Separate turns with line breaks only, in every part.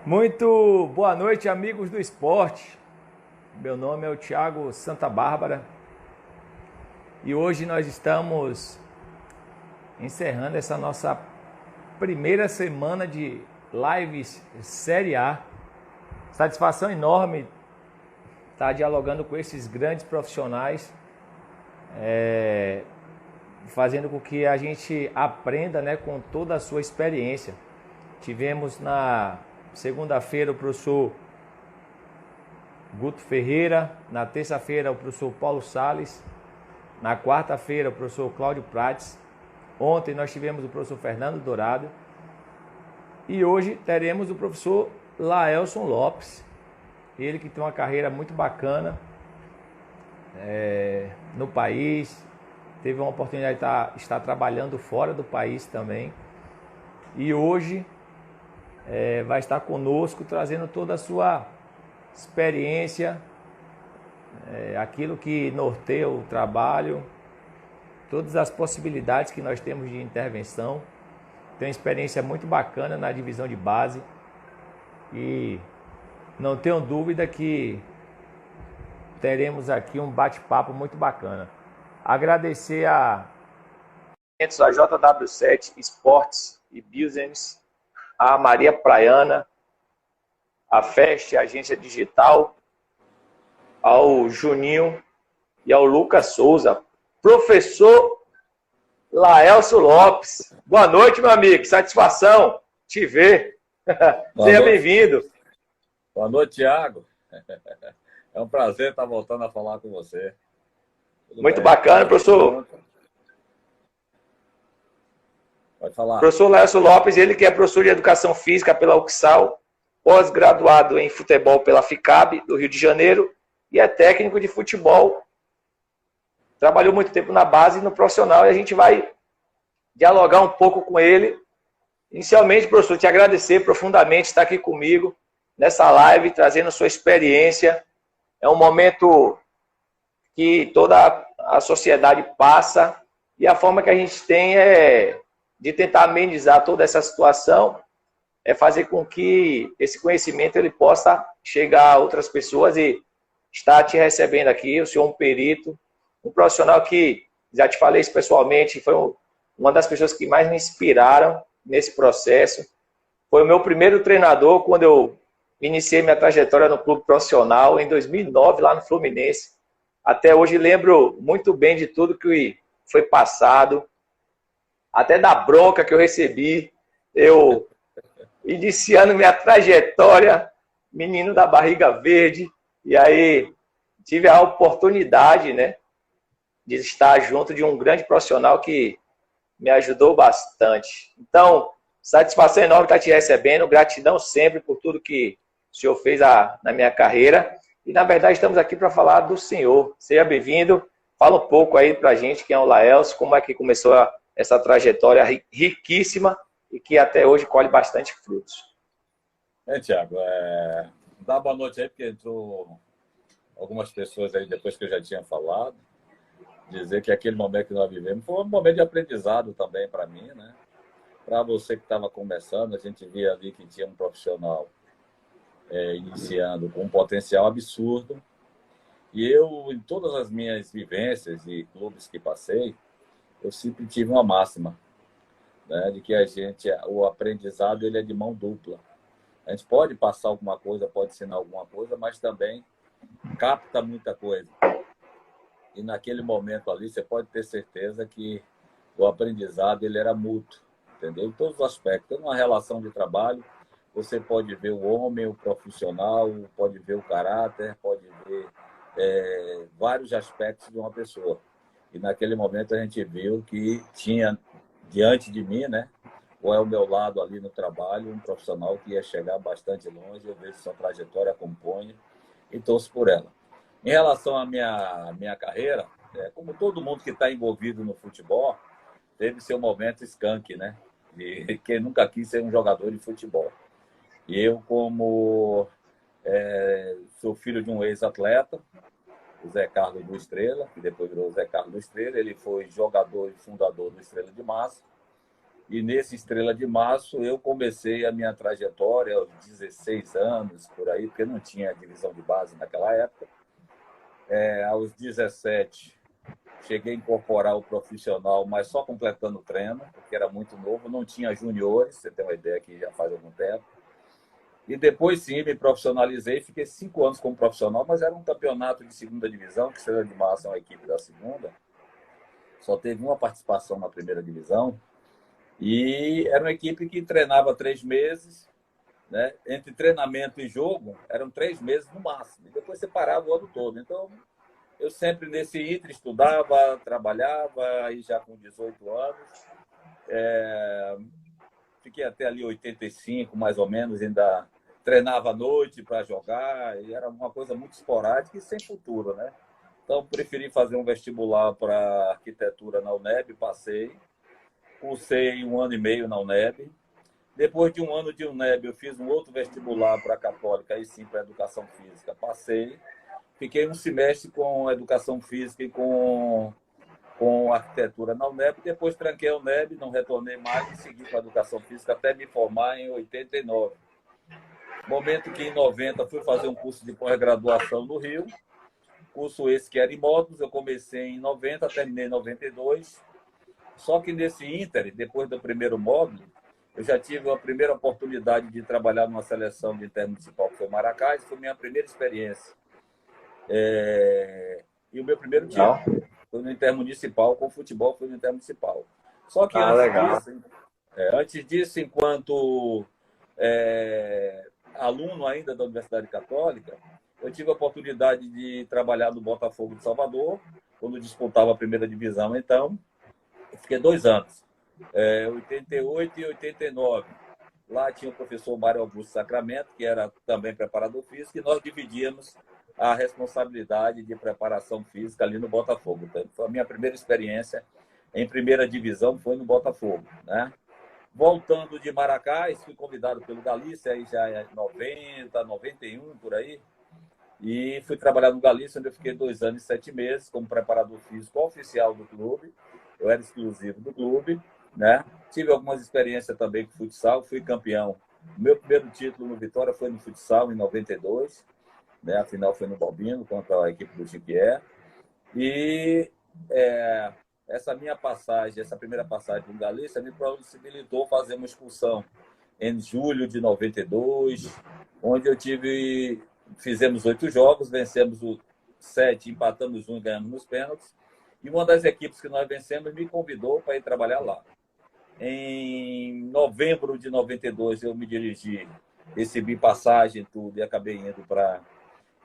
Muito boa noite, amigos do esporte. Meu nome é o Thiago Santa Bárbara e hoje nós estamos encerrando essa nossa primeira semana de lives Série A. Satisfação enorme estar dialogando com esses grandes profissionais, fazendo com que a gente aprenda, né, com toda a sua experiência. Tivemos na segunda-feira o professor Guto Ferreira, na terça-feira o professor Paulo Sales, na quarta-feira o professor Cláudio Prates, ontem nós tivemos o professor Fernando Dourado e hoje teremos o professor Laelson Lopes, ele que tem uma carreira muito bacana no país, teve uma oportunidade de estar trabalhando fora do país também e hoje vai estar conosco trazendo toda a sua experiência, aquilo que norteia o trabalho, todas as possibilidades que nós temos de intervenção. Tem uma experiência muito bacana na divisão de base e não tenho dúvida que teremos aqui um bate-papo muito bacana. Agradecer a JW7 Esportes e Business, a Maria Praiana, a Fest, a agência digital, ao Juninho e ao Lucas Souza. Professor Laelson Lopes, boa noite, meu amigo, satisfação te ver. Seja bem-vindo.
Boa noite, Thiago. É um prazer estar voltando a falar com você.
Muito bacana, professor.
Pode falar.
Professor Laelson Lopes, ele que é professor de Educação Física pela UXAL, pós-graduado em futebol pela FICAB, do Rio de Janeiro, e é técnico de futebol. Trabalhou muito tempo na base e no profissional, e a gente vai dialogar um pouco com ele. Inicialmente, professor, te agradecer profundamente estar aqui comigo nessa live, trazendo sua experiência. É um momento que toda a sociedade passa, e a forma que a gente tem de tentar amenizar toda essa situação é fazer com que esse conhecimento ele possa chegar a outras pessoas e estar te recebendo aqui. O senhor é um perito, um profissional que, já te falei isso pessoalmente, foi uma das pessoas que mais me inspiraram nesse processo. Foi o meu primeiro treinador quando eu iniciei minha trajetória no clube profissional em 2009, lá no Fluminense. Até hoje lembro muito bem de tudo que foi passado, até da bronca que eu recebi. Eu iniciando minha trajetória, menino da barriga verde, e aí tive a oportunidade, né, de estar junto de um grande profissional que me ajudou bastante. Então, satisfação enorme estar te recebendo, gratidão sempre por tudo que o senhor fez na minha carreira, e na verdade estamos aqui para falar do senhor. Seja bem-vindo, fala um pouco aí para a gente quem é o Laelson, como é que começou essa trajetória riquíssima, e que até hoje colhe bastante frutos.
Thiago, dá boa noite aí, porque entrou algumas pessoas aí depois que eu já tinha falado, dizer que aquele momento que nós vivemos foi um momento de aprendizado também para mim, né? Para você que estava começando, a gente via ali que tinha um profissional iniciando com um potencial absurdo, e eu, em todas as minhas vivências e clubes que passei, eu sempre tive uma máxima, né, de que o aprendizado ele é de mão dupla. A gente pode passar alguma coisa, pode ensinar alguma coisa, mas também capta muita coisa. E naquele momento ali, você pode ter certeza que o aprendizado ele era mútuo, entendeu? Em todos os aspectos. Numa relação de trabalho, você pode ver o homem, o profissional, pode ver o caráter, pode ver vários aspectos de uma pessoa. E naquele momento a gente viu que tinha diante de mim, né, ou ao meu lado ali no trabalho, um profissional que ia chegar bastante longe. Eu vejo sua trajetória, acompanho e torço por ela. Em relação à minha carreira, como todo mundo que está envolvido no futebol, teve seu momento skunk, né? De quem nunca quis ser um jogador de futebol. E eu, como sou filho de um ex-atleta, o Zé Carlos do Estrela, que depois virou o Zé Carlos do Estrela, ele foi jogador e fundador do Estrela de Massa, E nesse Estrela de Março eu comecei a minha trajetória aos 16 anos, por aí, porque não tinha divisão de base naquela época. Aos 17, cheguei a incorporar o profissional, mas só completando o treino, porque era muito novo, não tinha juniores, você tem uma ideia que já faz algum tempo. E depois, sim, me profissionalizei, fiquei 5 anos como profissional, mas era um campeonato de segunda divisão, que Estrela de Março é uma equipe da segunda, só teve uma participação na primeira divisão, e era uma equipe que treinava 3 meses, né? Entre treinamento e jogo, eram 3 meses no máximo, e depois você parava o ano todo. Então, eu sempre nesse inter estudava, trabalhava, aí já com 18 anos, fiquei até ali 85, mais ou menos, ainda treinava à noite para jogar, e era uma coisa muito esporádica e sem futuro, né? Então, preferi fazer um vestibular para arquitetura na UNEB, passei, cursei 1 ano e meio na UNEB. Depois de 1 ano de UNEB, eu fiz um outro vestibular para a Católica, aí sim para educação física, passei. Fiquei um semestre com educação física e com arquitetura na UNEB, depois tranquei a UNEB, não retornei mais e segui com a educação física até me formar em 89. Momento que em 90 fui fazer um curso de pós-graduação no Rio, curso esse que era em módulos, eu comecei em 90, terminei em 92, só que nesse ínter, depois do primeiro módulo, eu já tive a primeira oportunidade de trabalhar numa seleção de intermunicipal, que foi Maracás, foi minha primeira experiência. E o meu primeiro título foi no intermunicipal, com futebol foi no intermunicipal. Só que antes disso, enquanto aluno ainda da Universidade Católica, eu tive a oportunidade de trabalhar no Botafogo de Salvador, quando disputava a primeira divisão, então, eu fiquei 2 anos, 88 e 89. Lá tinha o professor Mário Augusto Sacramento, que era também preparador físico, e nós dividíamos a responsabilidade de preparação física ali no Botafogo. Então, foi a minha primeira experiência em primeira divisão, foi no Botafogo, né? Voltando de Maracás, fui convidado pelo Galícia, aí já é 90, 91, por aí, e fui trabalhar no Galícia, onde eu fiquei 2 anos e 7 meses como preparador físico oficial do clube. Eu era exclusivo do clube, né? Tive algumas experiências também com futsal, fui campeão. O meu primeiro título no Vitória foi no futsal, em 92, né? A final foi no Balbino, contra a equipe do Chiquié. E essa minha passagem, essa primeira passagem no Galícia, me possibilitou fazer uma excursão em julho de 92, onde fizemos 8 jogos, vencemos 7, empatamos 1 e ganhamos nos pênaltis. E uma das equipes que nós vencemos me convidou para ir trabalhar lá. Em novembro de 92, eu me dirigi, recebi passagem tudo e acabei indo para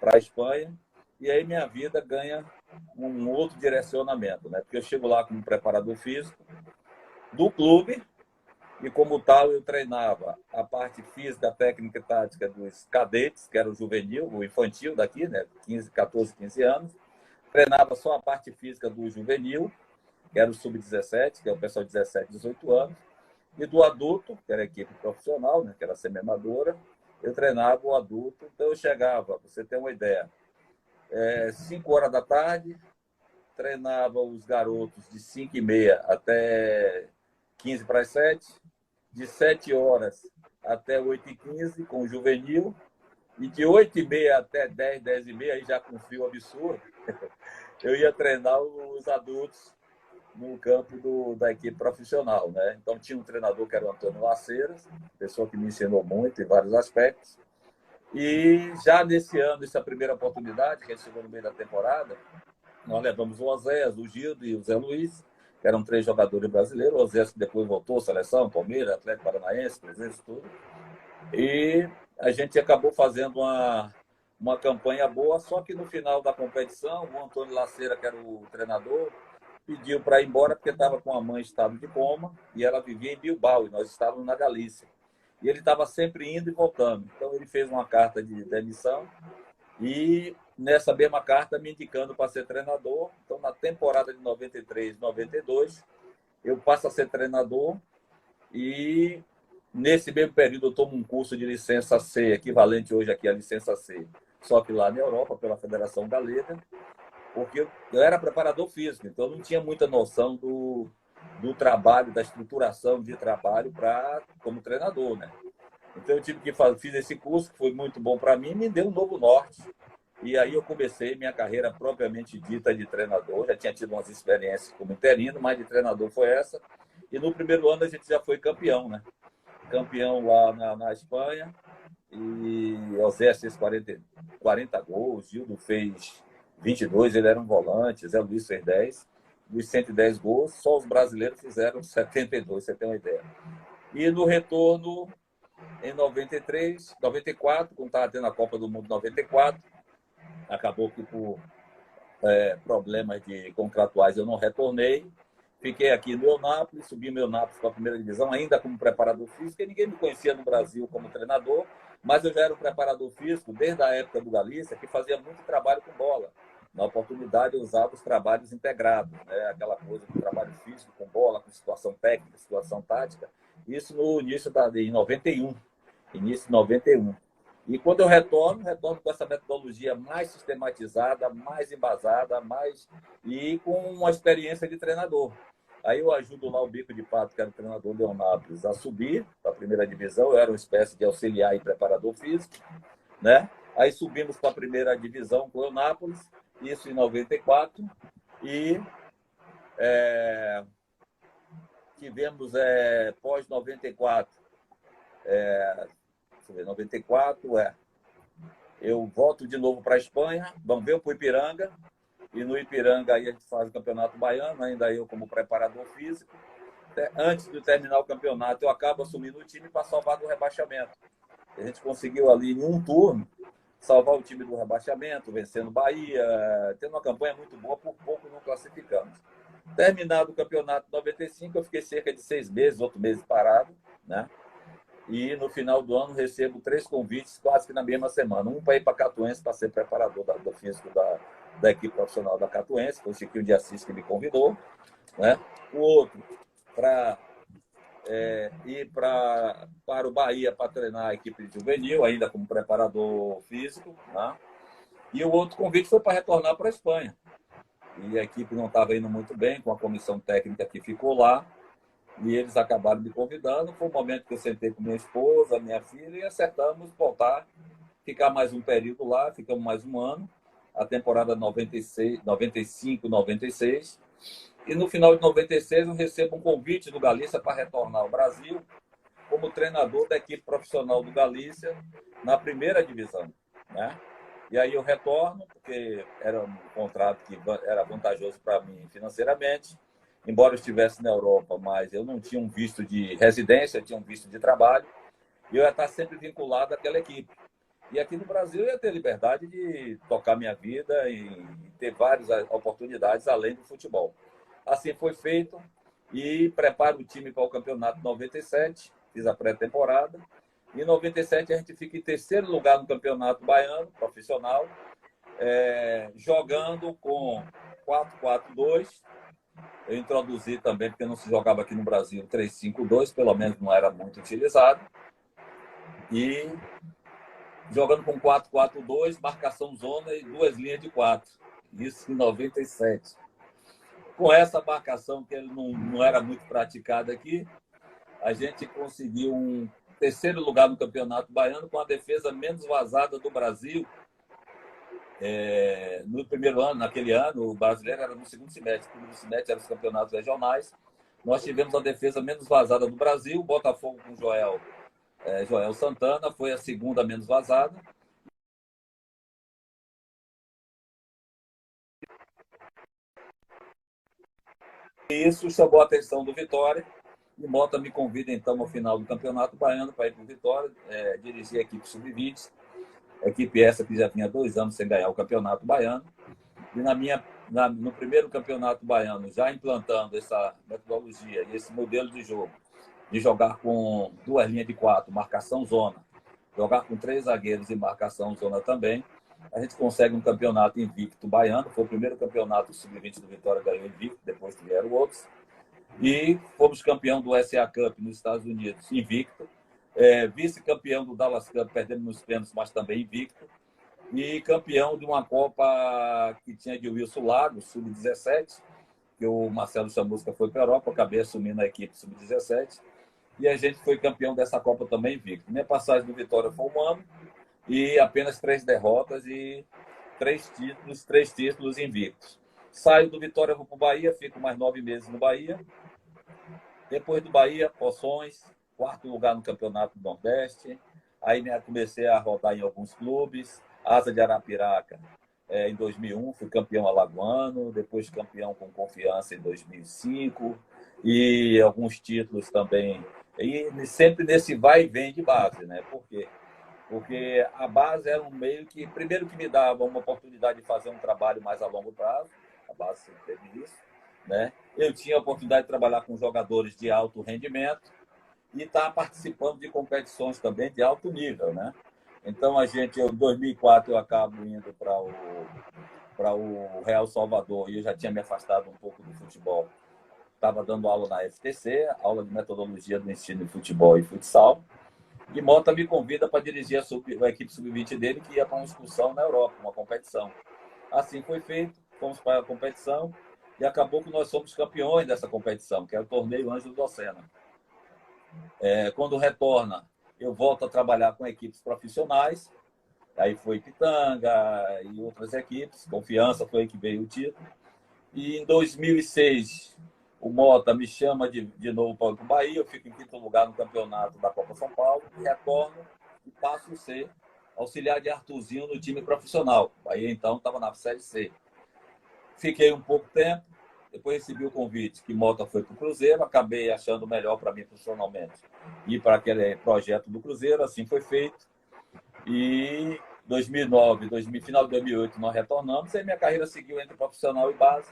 a Espanha. E aí minha vida ganha um outro direcionamento, né? Porque eu chego lá como preparador físico do clube e, como tal, eu treinava a parte física, técnica e tática dos cadetes, que era o juvenil, o infantil daqui, né? 14, 15 anos. Treinava só a parte física do juvenil, que era o sub-17, que é o pessoal de 17, 18 anos, e do adulto, que era a equipe profissional, né? Que era a semi-amadora. Eu treinava o adulto, então eu chegava, pra você ter uma ideia, 5 horas da tarde, treinava os garotos de 5h30 até 15 para as 7, de 7 horas até 8h15 com o juvenil, e de 8h30 até 10, 10h30, aí já com frio absurdo, eu ia treinar os adultos no campo da equipe profissional, né? Então tinha um treinador que era o Antônio Laceiras, pessoa que me ensinou muito em vários aspectos. E já nesse ano, essa primeira oportunidade, que a gente chegou no meio da temporada, nós levamos o Oséias, o Gildo e o Zé Luiz, que eram 3 jogadores brasileiros. O Oséias que depois voltou, seleção, Palmeiras, Atlético Paranaense, presença, tudo. E a gente acabou fazendo uma campanha boa, só que no final da competição, o Antônio Laceira, que era o treinador, pediu para ir embora porque estava com a mãe em estado de coma e ela vivia em Bilbao e nós estávamos na Galícia. E ele estava sempre indo e voltando. Então, ele fez uma carta de demissão e, nessa mesma carta, me indicando para ser treinador. Então, na temporada de 93, 92, eu passo a ser treinador e, nesse mesmo período, eu tomo um curso de licença C, equivalente hoje aqui à licença C, só que lá na Europa, pela Federação Galega, porque eu era preparador físico, então eu não tinha muita noção do trabalho, da estruturação de trabalho como treinador, né? Então eu tive que fiz esse curso, que foi muito bom para mim, me deu um novo norte. E aí eu comecei minha carreira propriamente dita de treinador. Já tinha tido umas experiências como interino, mas de treinador foi essa. E no primeiro ano a gente já foi campeão, né? Campeão lá na Espanha. E Osés fez 40 gols, Gildo fez 22, ele era um volante, Zé Luiz fez 10. Dos 110 gols, só os brasileiros fizeram 72, você tem uma ideia. E no retorno, em 93, 94, quando estava tendo a Copa do Mundo 94, acabou que por problemas contratuais eu não retornei. Fiquei aqui no Eunápolis, subi meu Eunápolis para a primeira divisão, ainda como preparador físico, e ninguém me conhecia no Brasil como treinador, mas eu já era um preparador físico desde a época do Galícia, que fazia muito trabalho com bola. Na oportunidade, eu usava os trabalhos integrados, né? Aquela coisa do trabalho físico com bola, com situação técnica, situação tática. Isso no início em 91. Início de 91. E quando eu retorno com essa metodologia mais sistematizada, mais embasada, e com uma experiência de treinador. Aí eu ajudo lá o Bico de Pato, que era o treinador do Leonápolis, a subir para a primeira divisão. Eu era uma espécie de auxiliar e preparador físico, né? Aí subimos para a primeira divisão com o Leonápolis, isso em 94. E tivemos, pós 94, 94, eu volto de novo para a Espanha, vamos ver para o Ipiranga, e no Ipiranga aí a gente faz o Campeonato Baiano, ainda eu como preparador físico. Antes de terminar o campeonato, eu acabo assumindo o time para salvar do rebaixamento. A gente conseguiu ali, em um turno, salvar o time do rebaixamento, vencendo Bahia, tendo uma campanha muito boa, por pouco não classificamos. Terminado o campeonato 95, eu fiquei cerca de 6 meses, 8 meses parado, né? E no final do ano recebo 3 convites quase que na mesma semana. Um para ir para Catuense para ser preparador do físico da equipe profissional da Catuense, foi o Chiquinho de Assis que me convidou, né? O outro para ir para o Bahia para treinar a equipe de juvenil, ainda como preparador físico, né? E o outro convite foi para retornar para a Espanha. E a equipe não estava indo muito bem, com a comissão técnica que ficou lá. E eles acabaram me convidando. Foi um momento que eu sentei com minha esposa, minha filha, e acertamos voltar, ficar mais um período lá, ficamos mais um ano, a temporada 96, 95, 96. E no final de 96 eu recebo um convite do Galícia para retornar ao Brasil como treinador da equipe profissional do Galícia na primeira divisão, né? E aí eu retorno, porque era um contrato que era vantajoso para mim financeiramente, embora eu estivesse na Europa, mas eu não tinha um visto de residência, eu tinha um visto de trabalho, e eu ia estar sempre vinculado àquela equipe. E aqui no Brasil eu ia ter liberdade de tocar minha vida e ter várias oportunidades além do futebol. Assim foi feito, e preparo o time para o campeonato 97, fiz a pré-temporada. Em 97 a gente fica em terceiro lugar no campeonato baiano, profissional, jogando com 4-4-2. Eu introduzi também, porque não se jogava aqui no Brasil 3-5-2, pelo menos não era muito utilizado. E jogando com 4-4-2, marcação zona e 2 linhas de 4. Isso em 97. Com essa marcação, que não era muito praticada aqui, a gente conseguiu um terceiro lugar no Campeonato Baiano com a defesa menos vazada do Brasil. No primeiro ano, naquele ano, o brasileiro era no segundo semestre. No primeiro semestre eram os campeonatos regionais. Nós tivemos a defesa menos vazada do Brasil. Botafogo com Joel Santana foi a segunda menos vazada. E isso chamou a atenção do Vitória. E Mota me convida, então, ao final do Campeonato Baiano para ir para o Vitória, dirigir a equipe sub-20. A equipe essa que já tinha 2 anos sem ganhar o Campeonato Baiano. E no primeiro Campeonato Baiano, já implantando essa metodologia e esse modelo de jogo, de jogar com 2 linhas de 4, marcação zona, jogar com 3 zagueiros e marcação zona também, a gente consegue um campeonato invicto baiano. Foi o primeiro campeonato sub-20 do Vitória, ganhou invicto, depois vieram outros. E fomos campeão do SA Cup nos Estados Unidos, invicto. Vice-campeão do Dallas Cup, perdendo nos pênaltis, mas também invicto. E campeão de uma Copa que tinha de Wilson Lago, sub-17, que o Marcelo Chamusca foi para a Europa, eu acabei assumindo a equipe sub-17 e a gente foi campeão dessa Copa também invicto. Minha passagem do Vitória foi 1 ano e apenas 3 derrotas e 3 títulos invictos. Saio do Vitória, vou para o Bahia, fico mais 9 meses no Bahia. Depois do Bahia, Poções, 4º lugar no Campeonato do Nordeste. Aí comecei a rodar em alguns clubes. Asa de Arapiraca, em 2001, fui campeão alagoano. Depois campeão com Confiança em 2005. E alguns títulos também. E sempre nesse vai e vem de base, né? Por quê? Porque a base era um meio que, primeiro, que me dava uma oportunidade de fazer um trabalho mais a longo prazo. A base sempre teve isso, né? Eu tinha a oportunidade de trabalhar com jogadores de alto rendimento e estar participando de competições também de alto nível, né? Então, em 2004, eu acabo indo para o Real Salvador e eu já tinha me afastado um pouco do futebol. Estava dando aula na FTC, aula de metodologia do ensino de futebol e futsal. E Mota me convida para dirigir a equipe sub-20 dele, que ia para uma excursão na Europa, uma competição. Assim foi feito, fomos para a competição e acabou que nós somos campeões dessa competição, que é o torneio Ângelo Docena. Quando retorna, eu volto a trabalhar com equipes profissionais, aí foi Pitanga e outras equipes, Confiança foi aí que veio o título. E em 2006, o Mota me chama de novo para o Bahia, eu fico em 5º lugar no campeonato da Copa São Paulo, e retorno e passo a ser auxiliar de Arthurzinho no time profissional. O Bahia, então, estava na Série C. Fiquei um pouco tempo, depois recebi o convite que Mota foi para o Cruzeiro, acabei achando melhor para mim profissionalmente ir para aquele projeto do Cruzeiro, assim foi feito. E 2009, final de 2008, nós retornamos, e minha carreira seguiu entre profissional e base.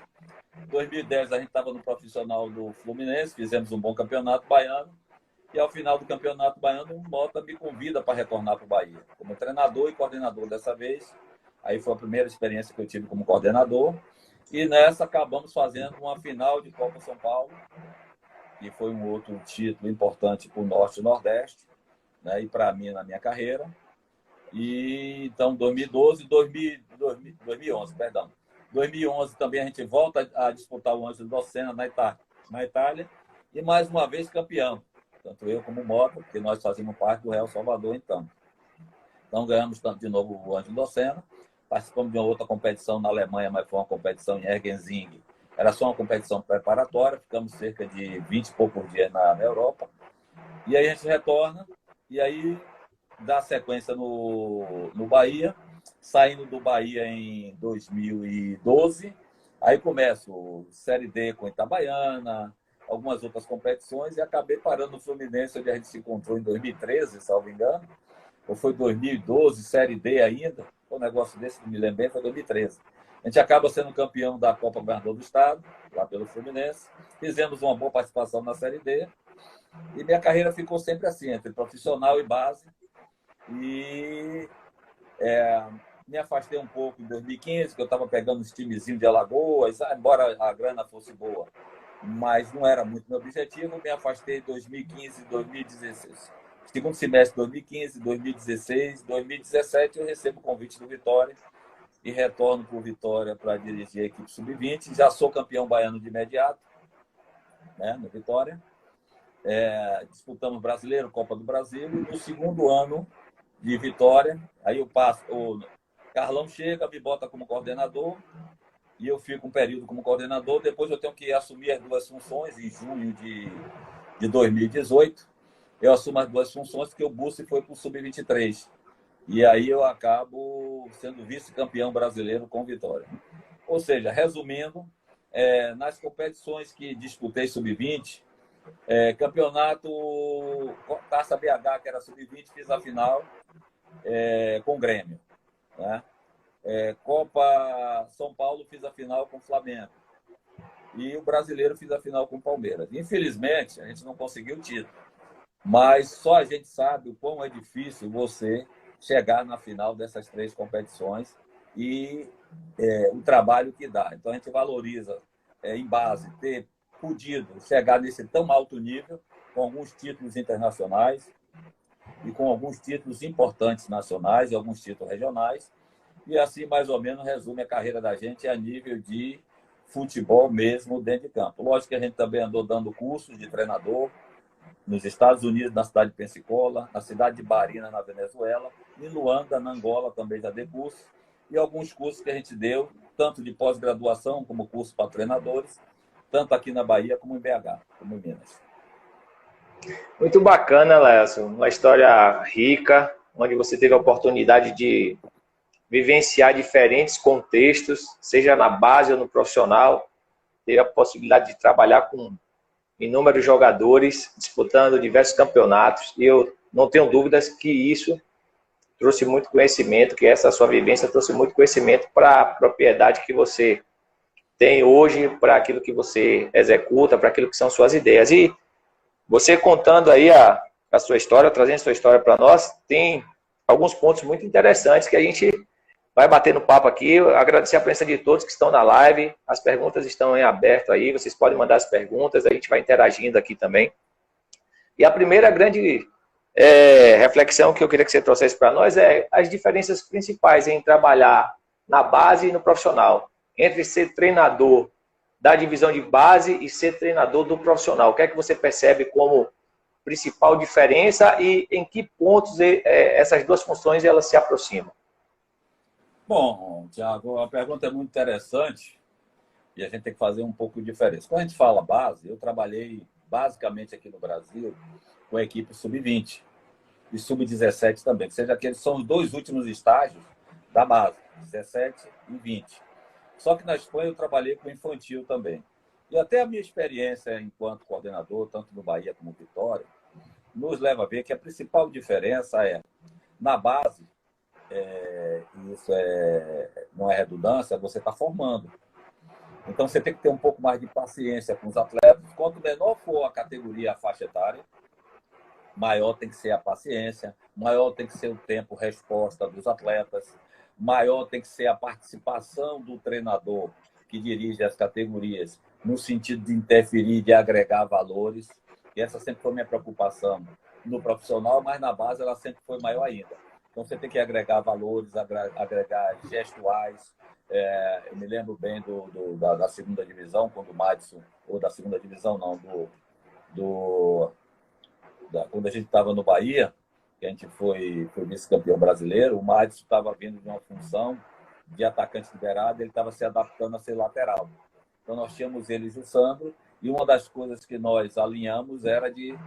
Em 2010, a gente estava no profissional do Fluminense, fizemos um bom campeonato baiano. E ao final do campeonato baiano, o Mota me convida para retornar para o Bahia, como treinador e coordenador dessa vez. Aí foi a primeira experiência que eu tive como coordenador. E nessa acabamos fazendo uma final de Copa São Paulo, que foi um outro título importante para o Norte e Nordeste, né? E para mim, na minha carreira. E então, 2011, 2011 também a gente volta a disputar o Ângelo Docena na Itália, e mais uma vez campeão, tanto eu como o Mota, porque nós fazíamos parte do Real Salvador então. Então ganhamos de novo o Ângelo Docena, participamos de uma outra competição na Alemanha, mas foi uma competição em Ergenzing. Era só uma competição preparatória, ficamos cerca de 20 e poucos dias na Europa. E aí a gente retorna, e aí dá sequência no Bahia, saindo do Bahia em 2012, aí começo Série D com Itabaiana, algumas outras competições, e acabei parando no Fluminense, onde a gente se encontrou em 2013, salvo engano, ou foi 2012, Série D ainda, um negócio desse, não me lembro bem, foi 2013. A gente acaba sendo campeão da Copa Governador do Estado, lá pelo Fluminense, fizemos uma boa participação na Série D, e minha carreira ficou sempre assim, entre profissional e base. E me afastei um pouco em 2015, que eu estava pegando uns timezinhos de Alagoas, embora a grana fosse boa, mas não era muito meu objetivo. Me afastei em 2015 e 2016. Segundo semestre de 2015, 2016, 2017, eu recebo o convite do Vitória e retorno para o Vitória para dirigir a equipe sub-20. Já sou campeão baiano de imediato, né, no Vitória. Disputamos Brasileiro, Copa do Brasil, e no segundo ano de Vitória, aí eu passo, o Carlão chega, me bota como coordenador, e eu fico um período como coordenador, depois eu tenho que assumir as 2 funções, em junho de 2018, eu assumo as 2 funções, porque o Bussi foi para o Sub-23, e aí eu acabo sendo vice-campeão brasileiro com Vitória. Ou seja, resumindo, nas competições que disputei Sub-20, campeonato Taça BH, que era sub-20, fiz a final com o Grêmio, né? Copa São Paulo, fiz a final com o Flamengo, e o Brasileiro fiz a final com o Palmeiras. Infelizmente, a gente não conseguiu o título, mas só a gente sabe o quão é difícil você chegar na final dessas 3 competições e o trabalho que dá. Então a gente valoriza em base ter podido chegar nesse tão alto nível, com alguns títulos internacionais e com alguns títulos importantes nacionais e alguns títulos regionais. E assim, mais ou menos, resume a carreira da gente a nível de futebol mesmo dentro de campo. Lógico que a gente também andou dando cursos de treinador nos Estados Unidos, na cidade de Pensacola, na cidade de Barinas, na Venezuela, em Luanda, na Angola, também já dei curso, e alguns cursos que a gente deu, tanto de pós-graduação, como curso para treinadores, tanto aqui na Bahia como em BH, como em Minas.
Muito bacana, Léo. Uma história rica, onde você teve a oportunidade de vivenciar diferentes contextos, seja na base ou no profissional, teve a possibilidade de trabalhar com inúmeros jogadores, disputando diversos campeonatos, e eu não tenho dúvidas que isso trouxe muito conhecimento, que essa sua vivência trouxe muito conhecimento para a propriedade que você tem hoje, para aquilo que você executa, para aquilo que são suas ideias. E você contando aí a sua história, trazendo a sua história para nós, tem alguns pontos muito interessantes que a gente vai bater no papo aqui. Eu agradecer a presença de todos que estão na live. As perguntas estão em aberto aí. Vocês podem mandar as perguntas. A gente vai interagindo aqui também. E a primeira grande reflexão que eu queria que você trouxesse para nós é as diferenças principais em trabalhar na base e no profissional. Entre ser treinador da divisão de base e ser treinador do profissional. O que é que você percebe como principal diferença e em que pontos essas duas funções elas se aproximam?
Bom, Tiago, a pergunta é muito interessante e a gente tem que fazer um pouco de diferença. Quando a gente fala base, eu trabalhei basicamente aqui no Brasil com a equipe sub-20 e sub-17 também, ou seja, aqueles são os dois últimos estágios da base, 17 e 20. Só que na Espanha eu trabalhei com infantil também. E até a minha experiência enquanto coordenador, tanto no Bahia como no Vitória, nos leva a ver que a principal diferença é, na base, isso não é redundância, você está formando. Então você tem que ter um pouco mais de paciência com os atletas. Quanto menor for a categoria, a faixa etária, maior tem que ser a paciência, maior tem que ser o tempo-resposta dos atletas, maior tem que ser a participação do treinador que dirige as categorias, no sentido de interferir, de agregar valores. E essa sempre foi minha preocupação no profissional, mas na base ela sempre foi maior ainda. Então você tem que agregar valores, agregar gestuais. Eu me lembro bem da segunda divisão, quando o Madison, ou da segunda divisão não, quando a gente estava no Bahia, que a gente foi vice-campeão brasileiro, o Madison estava vindo de uma função de atacante liberado, ele estava se adaptando a ser lateral. Então nós tínhamos ele e o Sandro, e uma das coisas que nós alinhamos era de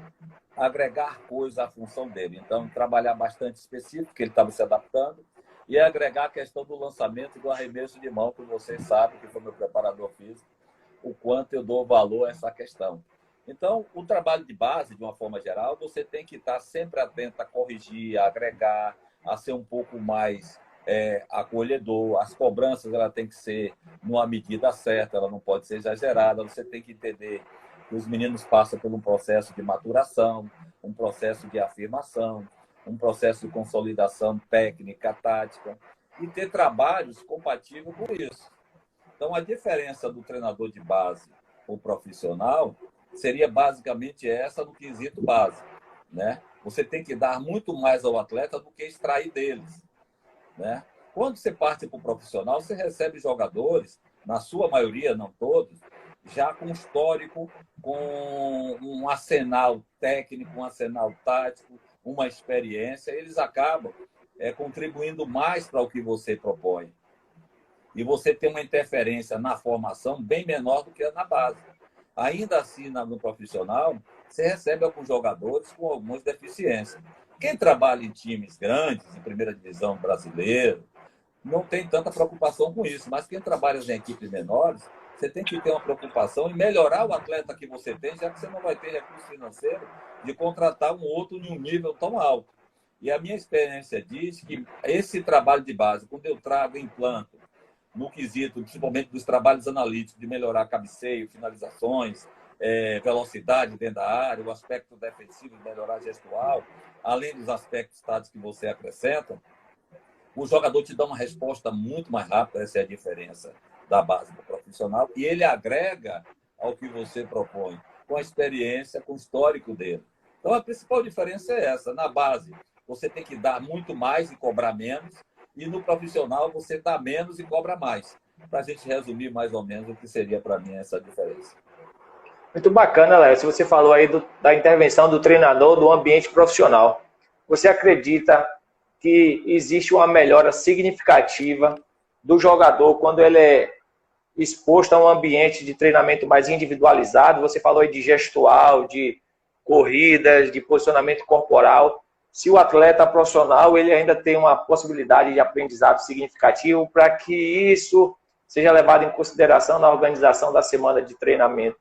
agregar coisas à função dele. Então, trabalhar bastante específico, que ele estava se adaptando, e agregar a questão do lançamento e do arremesso de mão, que vocês sabem, que foi meu preparador físico, o quanto eu dou valor a essa questão. Então, o trabalho de base, de uma forma geral, você tem que estar sempre atento a corrigir, a agregar, a ser um pouco mais acolhedor. As cobranças ela tem que ser numa medida certa, ela não pode ser exagerada. Você tem que entender que os meninos passam por um processo de maturação, um processo de afirmação, um processo de consolidação técnica, tática, e ter trabalhos compatíveis com isso. Então, a diferença do treinador de base ou profissional seria basicamente essa no quesito base, né? Você tem que dar muito mais ao atleta do que extrair deles, né? Quando você parte para o profissional, você recebe jogadores, na sua maioria, não todos, já com histórico, com um arsenal técnico, um arsenal tático, uma experiência, eles acabam contribuindo mais para o que você propõe. E você tem uma interferência na formação bem menor do que na base. Ainda assim, no profissional, você recebe alguns jogadores com algumas deficiências. Quem trabalha em times grandes, em primeira divisão brasileira, não tem tanta preocupação com isso. Mas quem trabalha em equipes menores, você tem que ter uma preocupação em melhorar o atleta que você tem, já que você não vai ter recurso financeiro de contratar um outro em um nível tão alto. E a minha experiência diz que esse trabalho de base, quando eu trago e implanto no quesito, principalmente dos trabalhos analíticos, de melhorar cabeceio, finalizações, velocidade dentro da área, o aspecto defensivo, de melhorar gestual, além dos aspectos táticos que você acrescenta, o jogador te dá uma resposta muito mais rápida. Essa é a diferença da base do profissional, e ele agrega ao que você propõe, com a experiência, com o histórico dele. Então, a principal diferença é essa. Na base, você tem que dar muito mais e cobrar menos, e no profissional, você dá menos e cobra mais. para a gente resumir mais ou menos o que seria para mim essa diferença.
Muito bacana, Léo. Se você falou aí da intervenção do treinador do ambiente profissional. Você acredita que existe uma melhora significativa do jogador quando ele é exposto a um ambiente de treinamento mais individualizado? Você falou aí de gestual, de corridas, de posicionamento corporal. Se o atleta profissional ele ainda tem uma possibilidade de aprendizado significativo para que isso seja levado em consideração na organização da semana de treinamento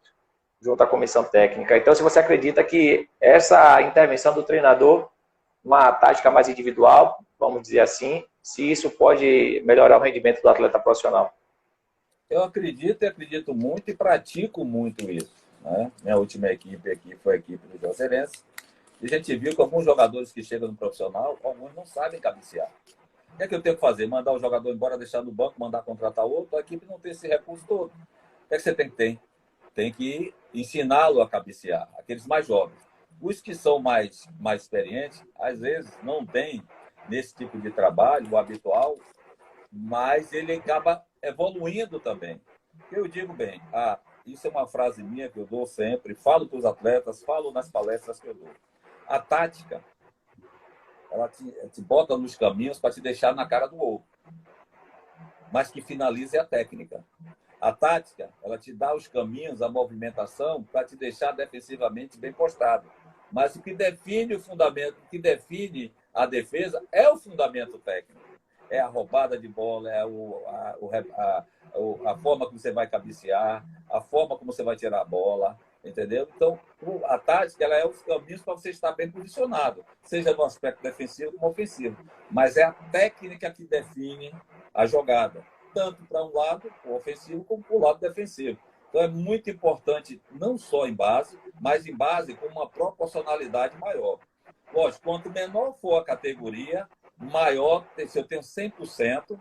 junto à comissão técnica. Então, se você acredita que essa intervenção do treinador, uma tática mais individual, vamos dizer assim, se isso pode melhorar o rendimento do atleta profissional.
Eu acredito e acredito muito e pratico muito isso, né? Minha última equipe aqui foi a equipe do Juazeirense. E a gente viu que alguns jogadores que chegam no profissional, alguns não sabem cabecear. O que é que eu tenho que fazer? Mandar o jogador embora, deixar no banco, mandar contratar outro? A equipe não tem esse recurso todo. O que é que você tem que ter? Tem que ensiná-lo a cabecear, aqueles mais jovens. Os que são mais experientes, às vezes, não têm nesse tipo de trabalho, o habitual, mas ele acaba evoluindo também. Eu digo bem, isso é uma frase minha que eu dou sempre, falo para os atletas, falo nas palestras que eu dou. A tática, ela te bota nos caminhos para te deixar na cara do outro, mas que finalize a técnica. A tática, ela te dá os caminhos, a movimentação para te deixar defensivamente bem postado. Mas o que define o fundamento, o que define a defesa é o fundamento técnico. É a roubada de bola, é a forma como você vai cabecear, a forma como você vai tirar a bola, entendeu? Então, a tática ela é os caminhos para você estar bem posicionado, seja no aspecto defensivo como ofensivo. Mas é a técnica que define a jogada, tanto para um lado, o ofensivo, como para o lado defensivo. Então, é muito importante, não só em base, mas em base com uma proporcionalidade maior. Lógico, quanto menor for a categoria, maior, se eu tenho 100%,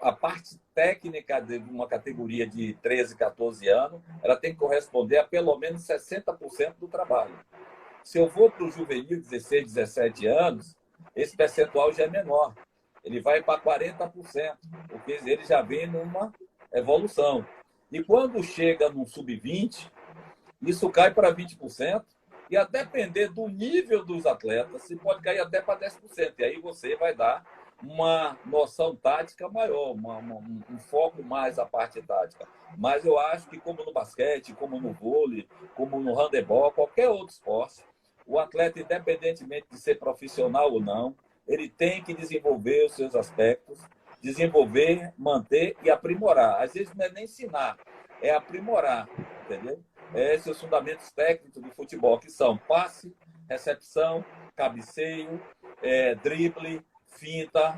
a parte técnica de uma categoria de 13, 14 anos, ela tem que corresponder a pelo menos 60% do trabalho. Se eu vou para o juvenil, 16, 17 anos, esse percentual já é menor. Ele vai para 40%, porque ele já vem numa evolução. E quando chega no sub-20, isso cai para 20%, e a depender do nível dos atletas, se pode cair até para 10%. E aí você vai dar uma noção tática maior, um foco mais à parte tática. Mas eu acho que, como no basquete, como no vôlei, como no handebol, qualquer outro esporte, o atleta, independentemente de ser profissional ou não, ele tem que desenvolver os seus aspectos, desenvolver, manter e aprimorar. Às vezes não é nem ensinar, é aprimorar, entendeu? Esses são os fundamentos técnicos do futebol, que são passe, recepção, cabeceio, drible, finta,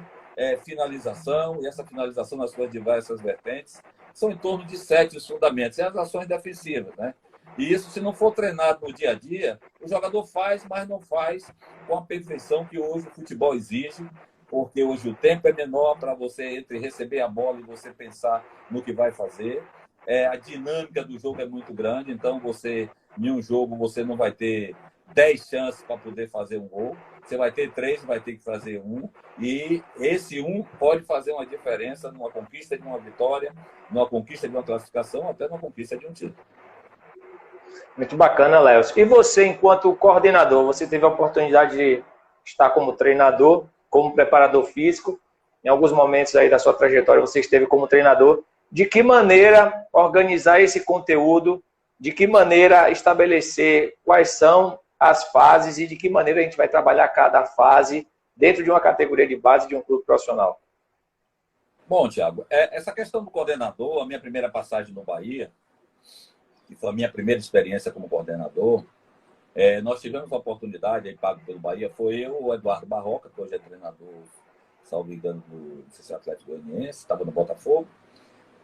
finalização, e essa finalização nas suas diversas vertentes, são em torno de 7 os fundamentos, e as ações defensivas, né? E isso, se não for treinado no dia a dia, o jogador faz, mas não faz com a perfeição que hoje o futebol exige, porque hoje o tempo é menor para você entre receber a bola e você pensar no que vai fazer. A dinâmica do jogo é muito grande, então em um jogo, você não vai ter 10 chances para poder fazer um gol. Você vai ter 3, vai ter que fazer um. E esse um pode fazer uma diferença numa conquista de uma vitória, numa conquista de uma classificação, até numa conquista de um título.
Muito bacana, Léo. E você, enquanto coordenador, você teve a oportunidade de estar como treinador, como preparador físico. Em alguns momentos aí da sua trajetória, você esteve como treinador. De que maneira organizar esse conteúdo? De que maneira estabelecer quais são as fases e de que maneira a gente vai trabalhar cada fase dentro de uma categoria de base de um clube profissional?
Bom, Thiago, essa questão do coordenador, a minha primeira passagem no Bahia, que foi a minha primeira experiência como coordenador, nós tivemos a oportunidade, aí pago pelo Bahia, foi eu, o Eduardo Barroca, que hoje é treinador, salvo engano, do Atlético Goianiense, estava no Botafogo.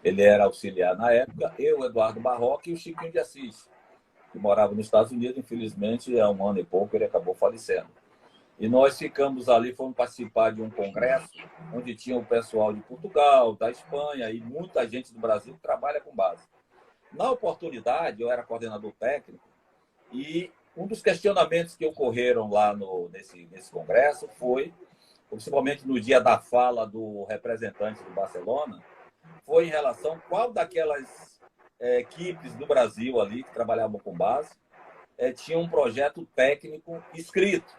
Ele era auxiliar na época, eu, Eduardo Barroca e o Chiquinho de Assis, que morava nos Estados Unidos. Infelizmente, há um ano e pouco, ele acabou falecendo. E nós ficamos ali, fomos participar de um congresso, onde tinha o pessoal de Portugal, da Espanha e muita gente do Brasil que trabalha com base. Na oportunidade, eu era coordenador técnico e um dos questionamentos que ocorreram lá nesse congresso foi, principalmente no dia da fala do representante do Barcelona, foi em relação a qual daquelas equipes do Brasil ali que trabalhavam com base tinha um projeto técnico escrito.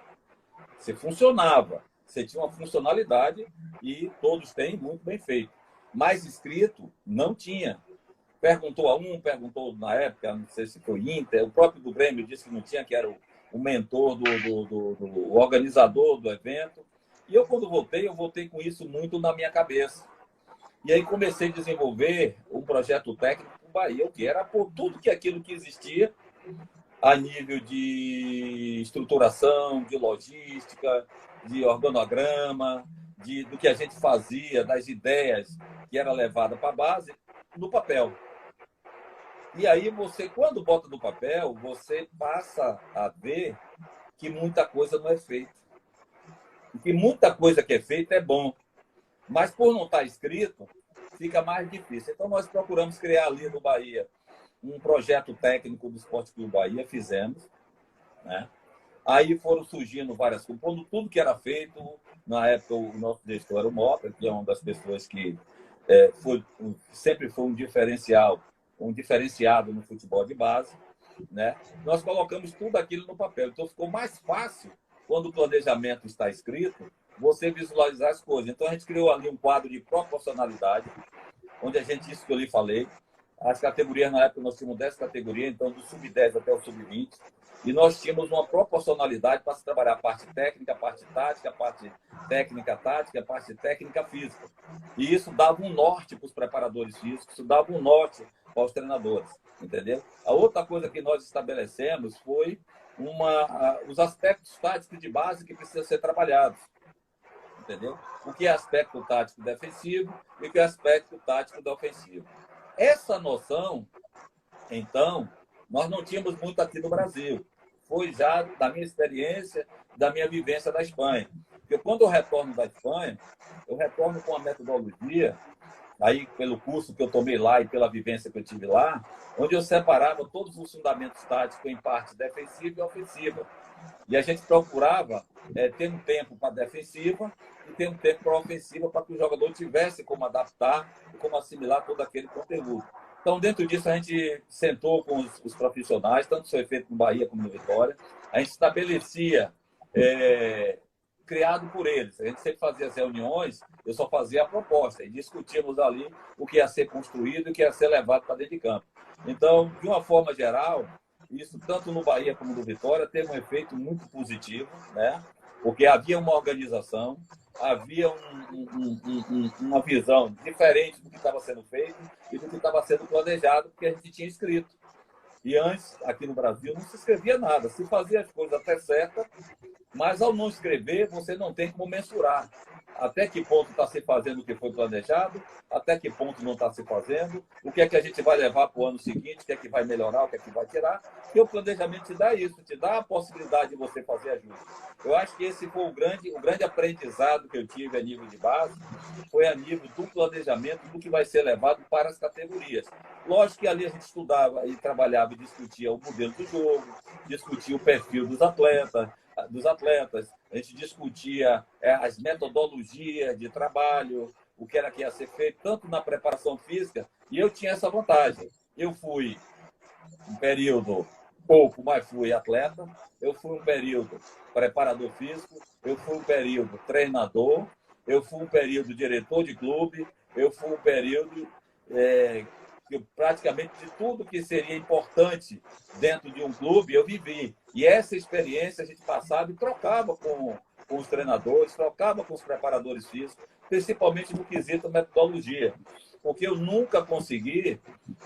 Você funcionava, você tinha uma funcionalidade e todos têm muito bem feito. Mas escrito não tinha. Perguntou a um, perguntou na época, não sei se foi Inter, o próprio do Grêmio disse que não tinha, que era o mentor do organizador do evento. E eu, quando voltei, eu voltei com isso muito na minha cabeça. E aí comecei a desenvolver um projeto técnico para o Bahia, que era por tudo aquilo que existia a nível de estruturação, de logística, de organograma, do que a gente fazia, das ideias que era levada para a base, no papel. E aí você, quando bota no papel, você passa a ver que muita coisa não é feita. E que muita coisa que é feita é bom. Mas por não estar escrito, fica mais difícil. Então nós procuramos criar ali no Bahia um projeto técnico do Esporte Clube Bahia, fizemos, né? Aí foram surgindo várias coisas. Quando tudo que era feito, na época o nosso gestor era o Mota, que é uma das pessoas que sempre foi um diferenciado no futebol de base, né? Nós colocamos tudo aquilo no papel. Então ficou mais fácil, quando o planejamento está escrito, você visualizar as coisas. Então a gente criou ali um quadro de proporcionalidade, onde a gente, isso que eu lhe falei, as categorias, na época, nós tínhamos 10 categorias, então do sub-10 até o sub-20, e nós tínhamos uma proporcionalidade para se trabalhar a parte técnica, a parte tática, a parte técnica-tática, a parte técnica-física. E isso dava um norte para os preparadores físicos, isso dava um norte para os treinadores, entendeu? A outra coisa que nós estabelecemos foi os aspectos táticos de base que precisam ser trabalhados, entendeu? O que é aspecto tático defensivo e o que é aspecto tático da ofensiva. Essa noção, então, nós não tínhamos muito aqui no Brasil. Foi já da minha experiência, da minha vivência da Espanha. Porque quando eu retorno da Espanha, eu retorno com uma metodologia, aí pelo curso que eu tomei lá e pela vivência que eu tive lá, onde eu separava todos os fundamentos táticos em parte defensiva e ofensiva. E a gente procurava ter um tempo para defensiva e ter um tempo para ofensiva, para que o jogador tivesse como adaptar e como assimilar todo aquele conteúdo. Então, dentro disso, a gente sentou com os profissionais, tanto isso foi feito no Bahia como no Vitória. A gente estabelecia, criado por eles. A gente sempre fazia as reuniões, eu só fazia a proposta e discutíamos ali o que ia ser construído e o que ia ser levado para dentro de campo. Então, de uma forma geral, isso, tanto no Bahia como no Vitória, teve um efeito muito positivo, né? Porque havia uma organização, havia uma visão diferente do que estava sendo feito e do que estava sendo planejado, porque a gente tinha escrito. E antes, aqui no Brasil, não se escrevia nada. Se fazia as coisas até certas, mas ao não escrever, você não tem como mensurar até que ponto está se fazendo o que foi planejado, até que ponto não está se fazendo, o que é que a gente vai levar para o ano seguinte, o que é que vai melhorar, o que é que vai tirar. E o planejamento te dá isso, te dá a possibilidade de você fazer ajuste. Eu acho que esse foi o grande aprendizado que eu tive a nível de base, foi a nível do planejamento, do que vai ser levado para as categorias. Lógico que ali a gente estudava e trabalhava e discutia o modelo do jogo, discutia o perfil dos atletas, a gente discutia as metodologias de trabalho, o que era que ia ser feito, tanto na preparação física, e eu tinha essa vantagem. Eu fui um período pouco, mas fui atleta, eu fui um período preparador físico, eu fui um período treinador, eu fui um período diretor de clube, eu fui um período praticamente de tudo que seria importante dentro de um clube, eu vivi. E essa experiência a gente passava e trocava com os treinadores, trocava com os preparadores físicos, principalmente no quesito metodologia. Porque eu nunca consegui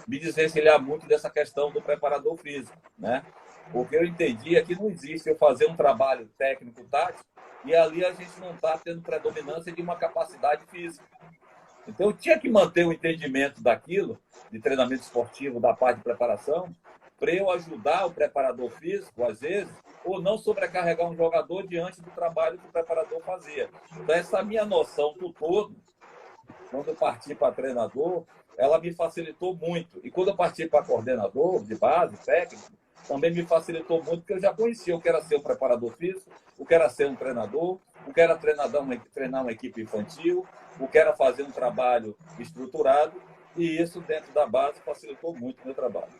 me desvencilhar muito dessa questão do preparador físico, né? Porque eu entendia que não existe eu fazer um trabalho técnico-tático e ali a gente não está tendo predominância de uma capacidade física. Então, eu tinha que manter o entendimento daquilo, de treinamento esportivo, da parte de preparação, para eu ajudar o preparador físico, às vezes, ou não sobrecarregar um jogador diante do trabalho que o preparador fazia. Então, essa minha noção do todo, quando eu parti para treinador, ela me facilitou muito. E quando eu parti para coordenador de base, técnico, também me facilitou muito, porque eu já conhecia o que era ser um preparador físico, o que era ser um treinador, o que era treinar uma equipe infantil, o que era fazer um trabalho estruturado. E isso, dentro da base, facilitou muito o meu trabalho.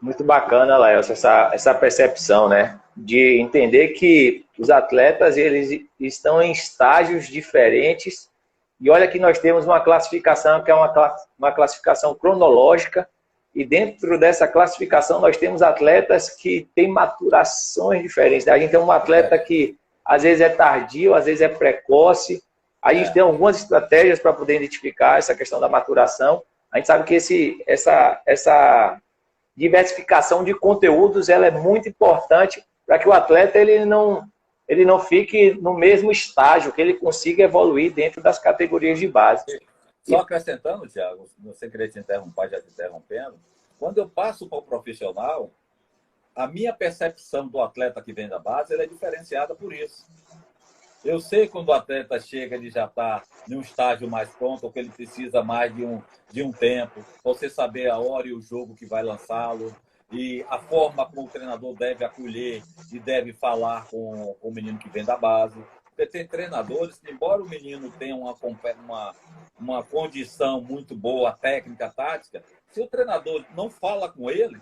Muito bacana, Laelson, essa percepção, né? De entender que os atletas eles estão em estágios diferentes. E olha que nós temos uma classificação que é uma classificação cronológica. E dentro dessa classificação nós temos atletas que têm maturações diferentes. A gente tem um atleta que às vezes é tardio, às vezes é precoce. A gente tem algumas estratégias para poder identificar essa questão da maturação. A gente sabe que essa diversificação de conteúdos ela é muito importante para que o atleta ele não fique no mesmo estágio, que ele consiga evoluir dentro das categorias de base.
Só acrescentando, Thiago, você queria te interromper, já te interrompendo, quando eu passo para o profissional, a minha percepção do atleta que vem da base ela é diferenciada por isso. Eu sei quando o atleta chega, ele já está em um estágio mais pronto, ou que ele precisa mais de um tempo, você saber a hora e o jogo que vai lançá-lo, e a forma como o treinador deve acolher e deve falar com o menino que vem da base. Porque tem treinadores que, embora o menino tenha uma condição muito boa, técnica, tática, se o treinador não fala com ele,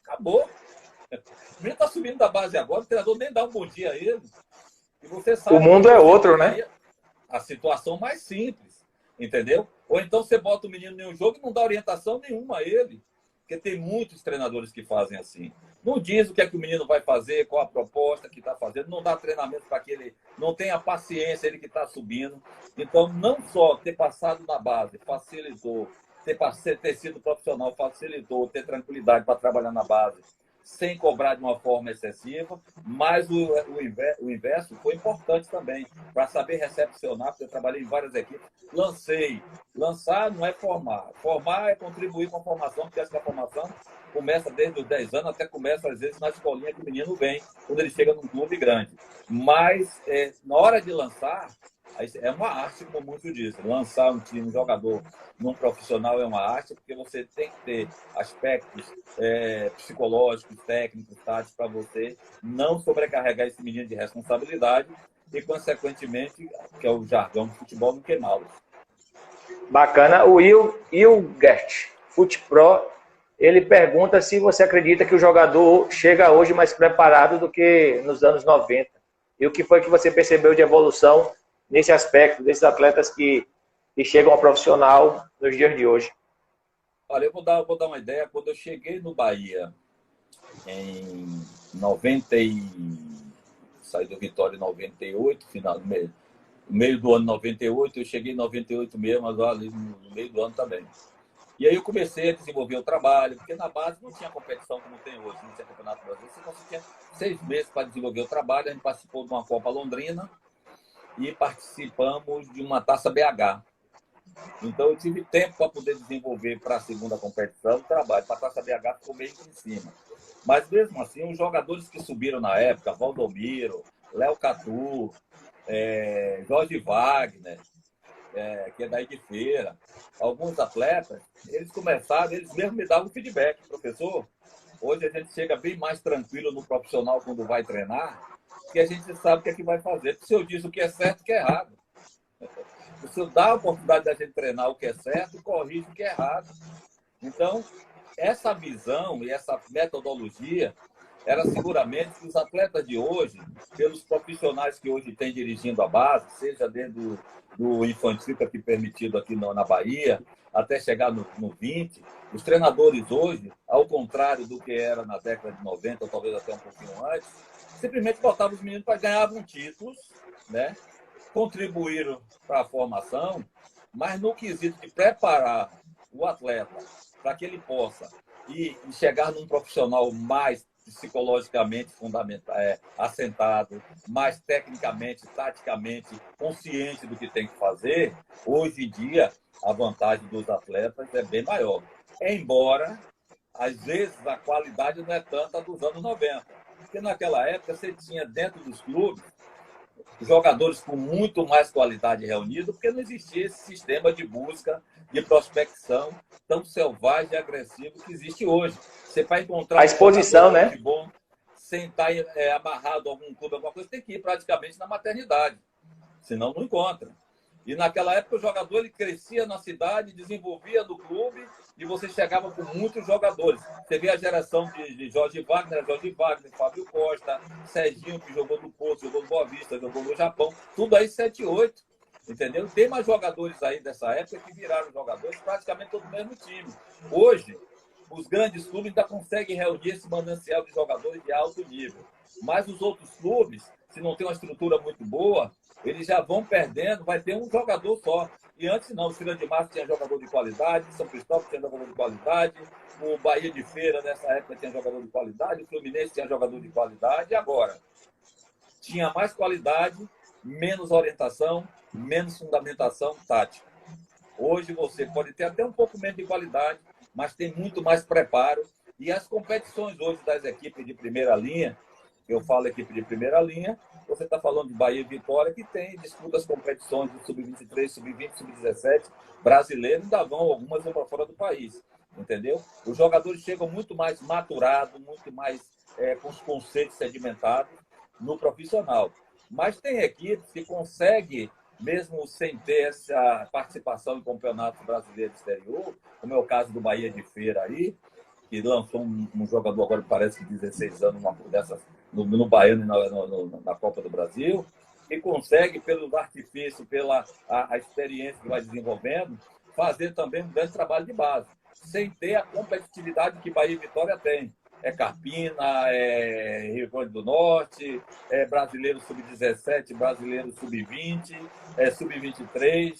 acabou. O menino está subindo da base agora, o treinador nem dá um bom dia a ele. E você sabe
o mundo é outro, né?
A situação mais simples, entendeu? Ou então você bota o menino em um jogo e não dá orientação nenhuma a ele. Porque tem muitos treinadores que fazem assim. Não diz o que é que o menino vai fazer, qual a proposta que está fazendo, não dá treinamento para que ele não tenha paciência, ele que está subindo. Então, não só ter passado na base facilitou, ter sido profissional facilitou, ter tranquilidade para trabalhar na base, sem cobrar de uma forma excessiva, mas o inverso foi importante também, para saber recepcionar, porque eu trabalhei em várias equipes, lançar não é formar, formar é contribuir com a formação, porque essa formação começa desde os 10 anos, até começa às vezes na escolinha que o menino vem, quando ele chega num clube grande, mas na hora de lançar, é uma arte, como muito diz. Lançar um time, um jogador num profissional é uma arte, porque você tem que ter aspectos psicológicos, técnicos, táticos, para você não sobrecarregar esse menino de responsabilidade e, consequentemente, que é o jargão do futebol, não queimá-lo.
Bacana. O Ilgert, FutPro, ele pergunta se você acredita que o jogador chega hoje mais preparado do que nos anos 90. E o que foi que você percebeu de evolução nesse aspecto, desses atletas que chegam ao profissional nos dias de hoje?
Olha, eu vou dar uma ideia. Quando eu cheguei no Bahia, em 90 saí do Vitória em 98, final do meio do ano 98, eu cheguei em 98 mesmo, mas ali no meio do ano também. E aí eu comecei a desenvolver o trabalho, porque na base não tinha competição como tem hoje, não tinha campeonato brasileiro, você tinha 6 meses para desenvolver o trabalho, a gente participou de uma Copa Londrina, e participamos de uma Taça BH. Então, eu tive tempo para poder desenvolver para a segunda competição o trabalho. Para a Taça BH ficou meio em cima. Mas, mesmo assim, os jogadores que subiram na época, Valdomiro, Léo Catu, Jorge Wagner, que é daí de Feira, alguns atletas, eles começaram, eles mesmos me davam feedback. Professor, hoje a gente chega bem mais tranquilo no profissional quando vai treinar, que a gente sabe o que é que vai fazer. Porque o senhor diz o que é certo e o que é errado. O senhor dá a oportunidade da gente treinar o que é certo e corrige o que é errado. Então, essa visão e essa metodologia era seguramente que os atletas de hoje, pelos profissionais que hoje têm dirigindo a base, seja desde do infantil, que é permitido aqui na Bahia, até chegar no 20, os treinadores hoje, ao contrário do que era na década de 90, ou talvez até um pouquinho antes, simplesmente botavam os meninos para ganhar títulos, né? Contribuíram para a formação, mas no quesito de preparar o atleta para que ele possa ir chegar num profissional mais psicologicamente assentado, mais tecnicamente, taticamente consciente do que tem que fazer, hoje em dia a vantagem dos atletas é bem maior. Embora, às vezes, a qualidade não é tanta dos anos 90. Porque naquela época você tinha dentro dos clubes jogadores com muito mais qualidade reunidos, porque não existia esse sistema de busca, de prospecção tão selvagem e agressivo que existe hoje. Você vai encontrar
a exposição, né?
Bom, sem estar amarrado a algum clube, alguma coisa, tem que ir praticamente na maternidade, senão não encontra. E naquela época o jogador ele crescia na cidade, desenvolvia no clube e você chegava com muitos jogadores. Você vê a geração de Jorge Wagner, Fábio Costa, Serginho, que jogou no Porto, jogou no Boa Vista, jogou no Japão, tudo aí 7, 8. Entendeu? Tem mais jogadores aí dessa época que viraram jogadores praticamente todo o mesmo time. Hoje, os grandes clubes ainda conseguem reunir esse manancial de jogadores de alto nível. Mas os outros clubes, se não tem uma estrutura muito boa, eles já vão perdendo, vai ter um jogador só. E antes não, o Cidade de Massa tinha jogador de qualidade, São Cristóvão tinha jogador de qualidade, o Bahia de Feira nessa época tinha jogador de qualidade, o Fluminense tinha jogador de qualidade, e agora? Tinha mais qualidade, menos orientação, menos fundamentação tática. Hoje você pode ter até um pouco menos de qualidade, mas tem muito mais preparo. E as competições hoje das equipes de primeira linha, eu falo equipe de primeira linha, você está falando de Bahia e Vitória, que tem disputa as competições de sub-23, sub-20, sub-17, brasileiro, ainda vão algumas vão para fora do país, entendeu? Os jogadores chegam muito mais maturados, muito mais com os conceitos sedimentados no profissional. Mas tem equipes que conseguem, mesmo sem ter essa participação em campeonatos brasileiros exterior, como é o caso do Bahia de Feira aí, que lançou um jogador agora, parece que 16 anos, uma dessas, no Baiano e na Copa do Brasil, e consegue, pelo artifício, pela a experiência que vai desenvolvendo, fazer também um grande trabalho de base, sem ter a competitividade que Bahia e Vitória tem. É Carpina, é Rio Grande do Norte, é brasileiro sub-17, brasileiro sub-20, é sub-23.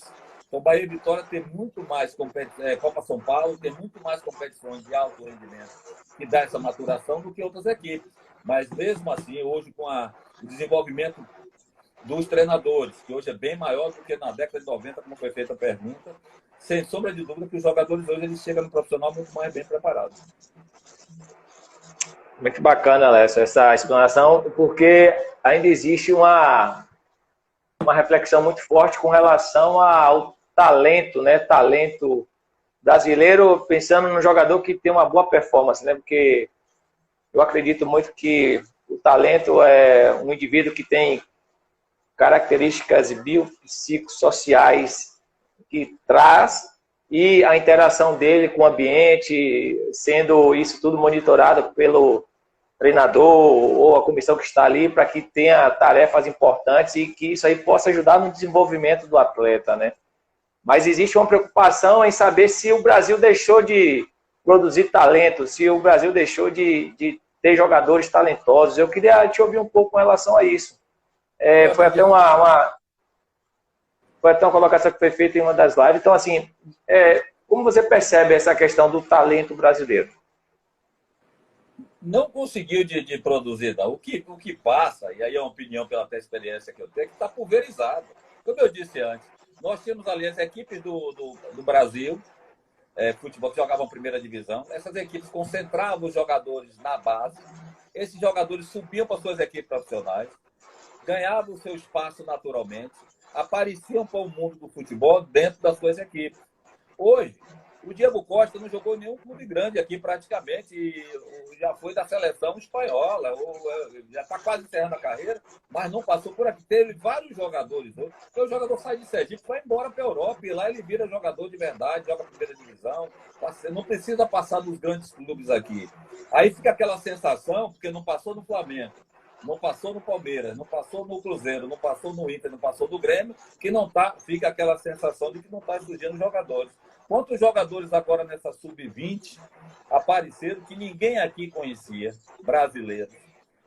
Então, Bahia e Vitória tem muito mais Copa São Paulo, tem muito mais competições de alto rendimento que dá essa maturação do que outras equipes. Mas, mesmo assim, hoje, com o desenvolvimento dos treinadores, que hoje é bem maior do que na década de 90, como foi feita a pergunta, sem sombra de dúvida que os jogadores hoje eles chegam no profissional muito mais bem preparados.
Muito bacana, Alessio, essa explanação, porque ainda existe uma reflexão muito forte com relação ao talento, né? Talento brasileiro, pensando no jogador que tem uma boa performance, né? Porque eu acredito muito que o talento é um indivíduo que tem características biopsicossociais que traz, e a interação dele com o ambiente, sendo isso tudo monitorado pelo treinador ou a comissão que está ali, para que tenha tarefas importantes e que isso aí possa ajudar no desenvolvimento do atleta, né? Mas existe uma preocupação em saber se o Brasil deixou de produzir talento, se o Brasil deixou de ter jogadores talentosos. Eu queria te ouvir um pouco com relação a isso. Foi até uma colocação que foi feita em uma das lives. Então, assim, como você percebe essa questão do talento brasileiro?
Não conseguiu de produzir, não. O que passa, e aí é uma opinião pela até experiência que eu tenho, é que está pulverizado. Como eu disse antes, nós tínhamos ali as equipes do Brasil, futebol, que jogavam primeira divisão. Essas equipes concentravam os jogadores na base. Esses jogadores subiam para suas equipes profissionais, ganhavam o seu espaço naturalmente, apareciam para o mundo do futebol dentro das suas equipes. Hoje, o Diego Costa não jogou em nenhum clube grande aqui praticamente, e já foi da seleção espanhola, já está quase encerrando a carreira, mas não passou por aqui. Teve vários jogadores. Porque o jogador sai de Sergipe, vai embora para a Europa, e lá ele vira jogador de verdade, joga a primeira divisão, não precisa passar dos grandes clubes aqui. Aí fica aquela sensação, porque não passou no Flamengo, não passou no Palmeiras, não passou no Cruzeiro, não passou no Inter, não passou no Grêmio, que não tá, fica aquela sensação de que não está surgindo jogadores. Quantos jogadores agora nessa sub-20 apareceram que ninguém aqui conhecia, brasileiros,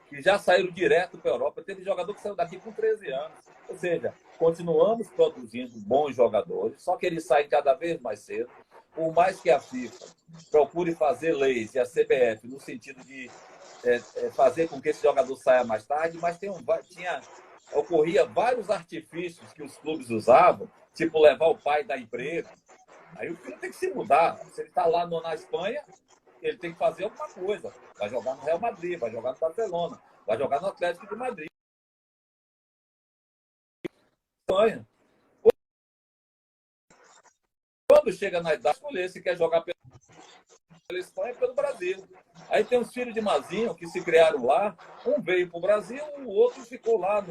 que já saíram direto para a Europa? Teve jogador que saiu daqui com 13 anos. Ou seja, continuamos produzindo bons jogadores, só que eles saem cada vez mais cedo. Por mais que a FIFA procure fazer leis e a CBF no sentido de fazer com que esse jogador saia mais tarde, mas ocorria vários artifícios que os clubes usavam, tipo levar o pai da emprego. Aí o filho tem que se mudar. Se ele está lá na Espanha, ele tem que fazer alguma coisa. Vai jogar no Real Madrid, vai jogar no Barcelona, vai jogar no Atlético de Madrid. Espanha. Quando chega na idade, escolher se quer jogar pela Espanha ou pelo Brasil. Aí tem os filhos de Mazinho que se criaram lá, um veio para o Brasil, o outro ficou lá,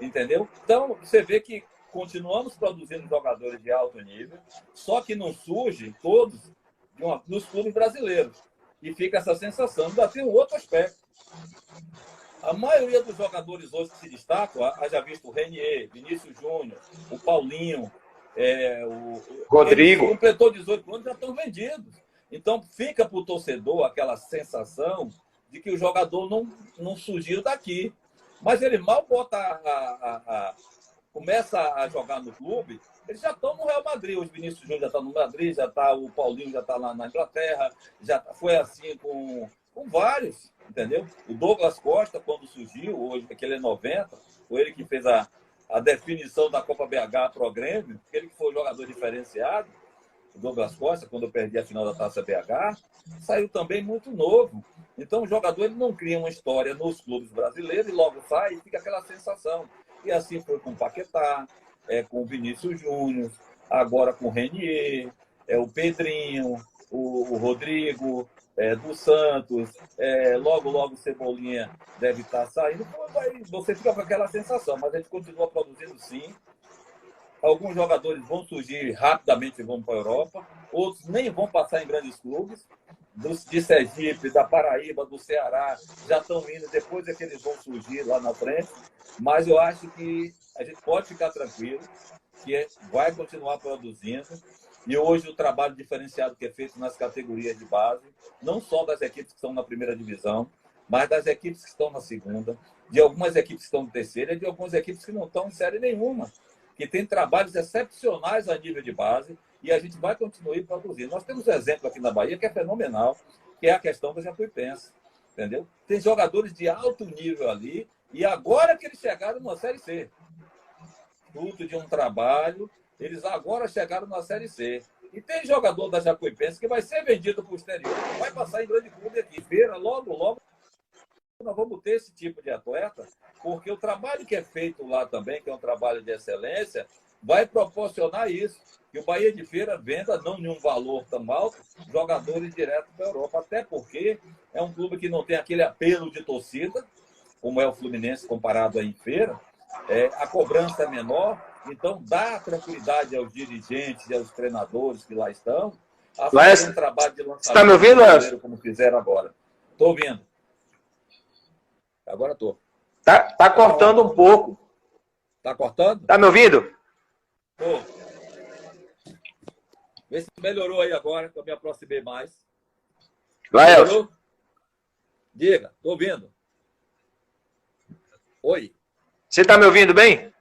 entendeu? Então, você vê que continuamos produzindo jogadores de alto nível, só que não surgem todos nos clubes brasileiros. E fica essa sensação. Ainda tem um outro aspecto. A maioria dos jogadores hoje que se destacam, haja visto o Renier, Vinícius Júnior, o Paulinho, o
Rodrigo.
Completou 18 anos, já estão vendidos. Então, fica para o torcedor aquela sensação de que o jogador não surgiu daqui. Mas ele mal começa a jogar no clube, eles já estão no Real Madrid. O Vinícius Júnior já está no Madrid, o Paulinho já está lá na Inglaterra, já foi assim com vários, entendeu? O Douglas Costa, quando surgiu, hoje, aquele é 90, foi ele que fez a definição da Copa BH para o Grêmio, ele que foi o jogador diferenciado. O Douglas Costa, quando eu perdi a final da Taça BH, saiu também muito novo. Então, o jogador ele não cria uma história nos clubes brasileiros e logo sai e fica aquela sensação. E assim foi com o Paquetá, com o Vinícius Júnior, agora com o Renier, o Pedrinho, o Rodrigo, do Santos, logo o Cebolinha deve estar saindo. Você fica com aquela sensação, mas a gente continua produzindo sim. Alguns jogadores vão surgir rapidamente e vão para a Europa, outros nem vão passar em grandes clubes. De Sergipe, da Paraíba, do Ceará, já estão indo, depois é que eles vão surgir lá na frente. Mas eu acho que a gente pode ficar tranquilo, que vai continuar produzindo. E hoje o trabalho diferenciado que é feito nas categorias de base, não só das equipes que estão na primeira divisão, mas das equipes que estão na segunda, de algumas equipes que estão na terceira e de algumas equipes que não estão em série nenhuma, que tem trabalhos excepcionais a nível de base, e a gente vai continuar produzindo. Nós temos um exemplo aqui na Bahia que é fenomenal, que é a questão da Jacuipense, entendeu? Tem jogadores de alto nível ali, e agora que eles chegaram na Série C, fruto de um trabalho, eles agora chegaram na Série C. E tem jogador da Jacuipense que vai ser vendido para o exterior, vai passar em grande clube aqui. Feira, logo, nós vamos ter esse tipo de atleta, porque o trabalho que é feito lá também, que é um trabalho de excelência, vai proporcionar isso, que o Bahia de Feira venda, não em um valor tão alto, jogadores direto para a Europa, até porque é um clube que não tem aquele apelo de torcida, como é o Fluminense comparado aí em Feira, a cobrança é menor, então dá tranquilidade aos dirigentes e aos treinadores que lá estão, a fazer um trabalho de lançamento.
Você está me ouvindo, Léo?
Como fizeram agora. Estou ouvindo. Agora estou.
Tá cortando um pouco.
Tá cortando?
Tá me ouvindo?
Tô. Vê se melhorou aí agora, que eu me aproximei mais.
Lael.
Diga, tô ouvindo. Oi.
Você tá me ouvindo bem?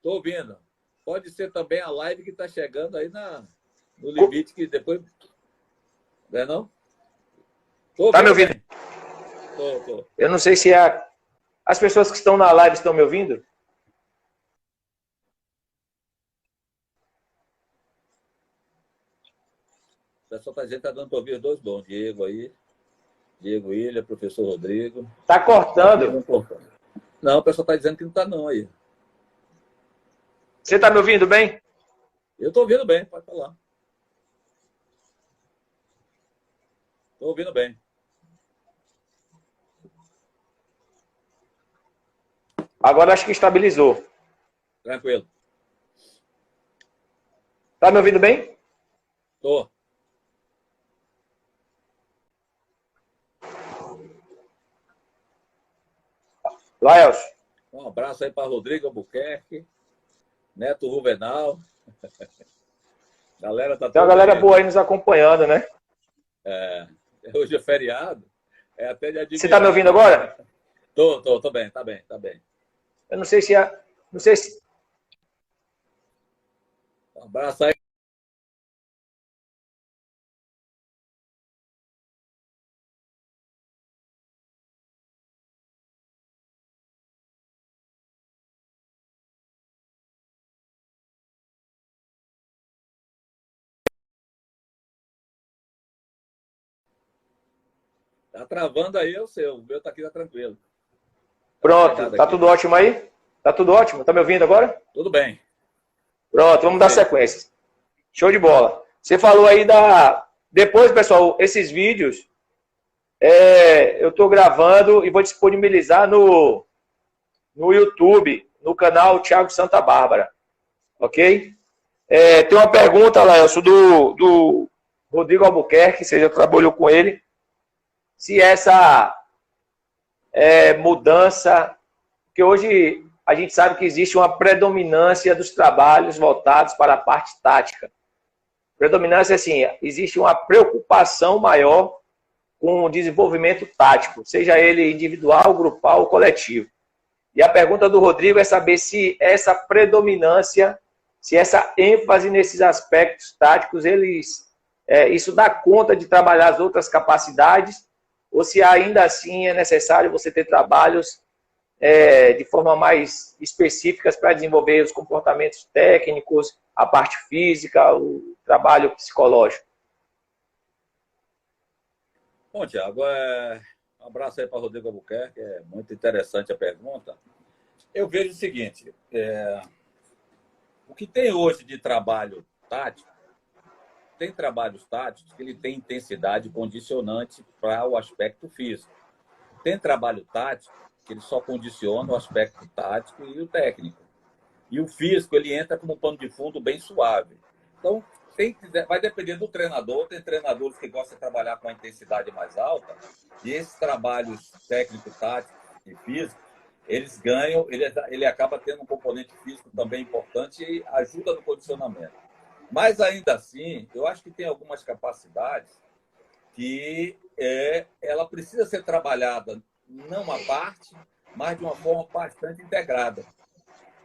Tô ouvindo. Pode ser também a live que tá chegando aí no limite, que depois... Não é não?
Tá me ouvindo?
Tô.
Eu não sei se as pessoas que estão na live estão me ouvindo.
O pessoal tá dizendo que tá dando para ouvir os dois bons. Diego aí. Diego Ilha, professor Rodrigo.
Tá cortando.
Não, o pessoal tá dizendo que não tá não aí.
Você tá me ouvindo bem?
Eu tô ouvindo bem, pode falar. Tô ouvindo bem.
Agora acho que estabilizou.
Tranquilo.
Tá me ouvindo bem?
Tô.
Lael.
Um abraço aí para Rodrigo Albuquerque, Neto Ruvenal. Galera tá
Tem uma galera boa aí nos acompanhando, né?
Hoje é feriado. É até de admirar.
Você tá me ouvindo agora?
Tô bem, tá bem.
Eu não sei se
Um abraço aí. Tá travando aí, é o seu. O meu tá aqui, tá tranquilo.
Pronto, tá tudo ótimo aí? Tá tudo ótimo? Tá me ouvindo agora?
Tudo bem.
Pronto, vamos dar sequência. Show de bola. Você falou aí Depois, pessoal, esses vídeos eu tô gravando e vou disponibilizar no YouTube. no canal Thiago Santa Bárbara. Ok? Tem uma pergunta, Laelson, do Rodrigo Albuquerque, você já trabalhou com ele, se essa mudança, porque hoje a gente sabe que existe uma predominância dos trabalhos voltados para a parte tática. Predominância, assim, existe uma preocupação maior com o desenvolvimento tático, seja ele individual, grupal ou coletivo. E a pergunta do Rodrigo é saber se essa predominância, se essa ênfase nesses aspectos táticos, isso dá conta de trabalhar as outras capacidades, ou se ainda assim é necessário você ter trabalhos de forma mais específicas para desenvolver os comportamentos técnicos, a parte física, o trabalho psicológico.
Bom, Thiago, um abraço aí para o Rodrigo Albuquerque, é muito interessante a pergunta. Eu vejo o seguinte, o que tem hoje de trabalho tático, tem trabalhos táticos que ele tem intensidade condicionante para o aspecto físico. Tem trabalho tático que ele só condiciona o aspecto tático e o técnico. E o físico, ele entra como um pano de fundo bem suave. Então, vai depender do treinador. Tem treinadores que gostam de trabalhar com a intensidade mais alta. E esses trabalhos técnico, tático e físico, eles ganham, ele acaba tendo um componente físico também importante e ajuda no condicionamento. Mas, ainda assim, eu acho que tem algumas capacidades que ela precisa ser trabalhada não à parte, mas de uma forma bastante integrada.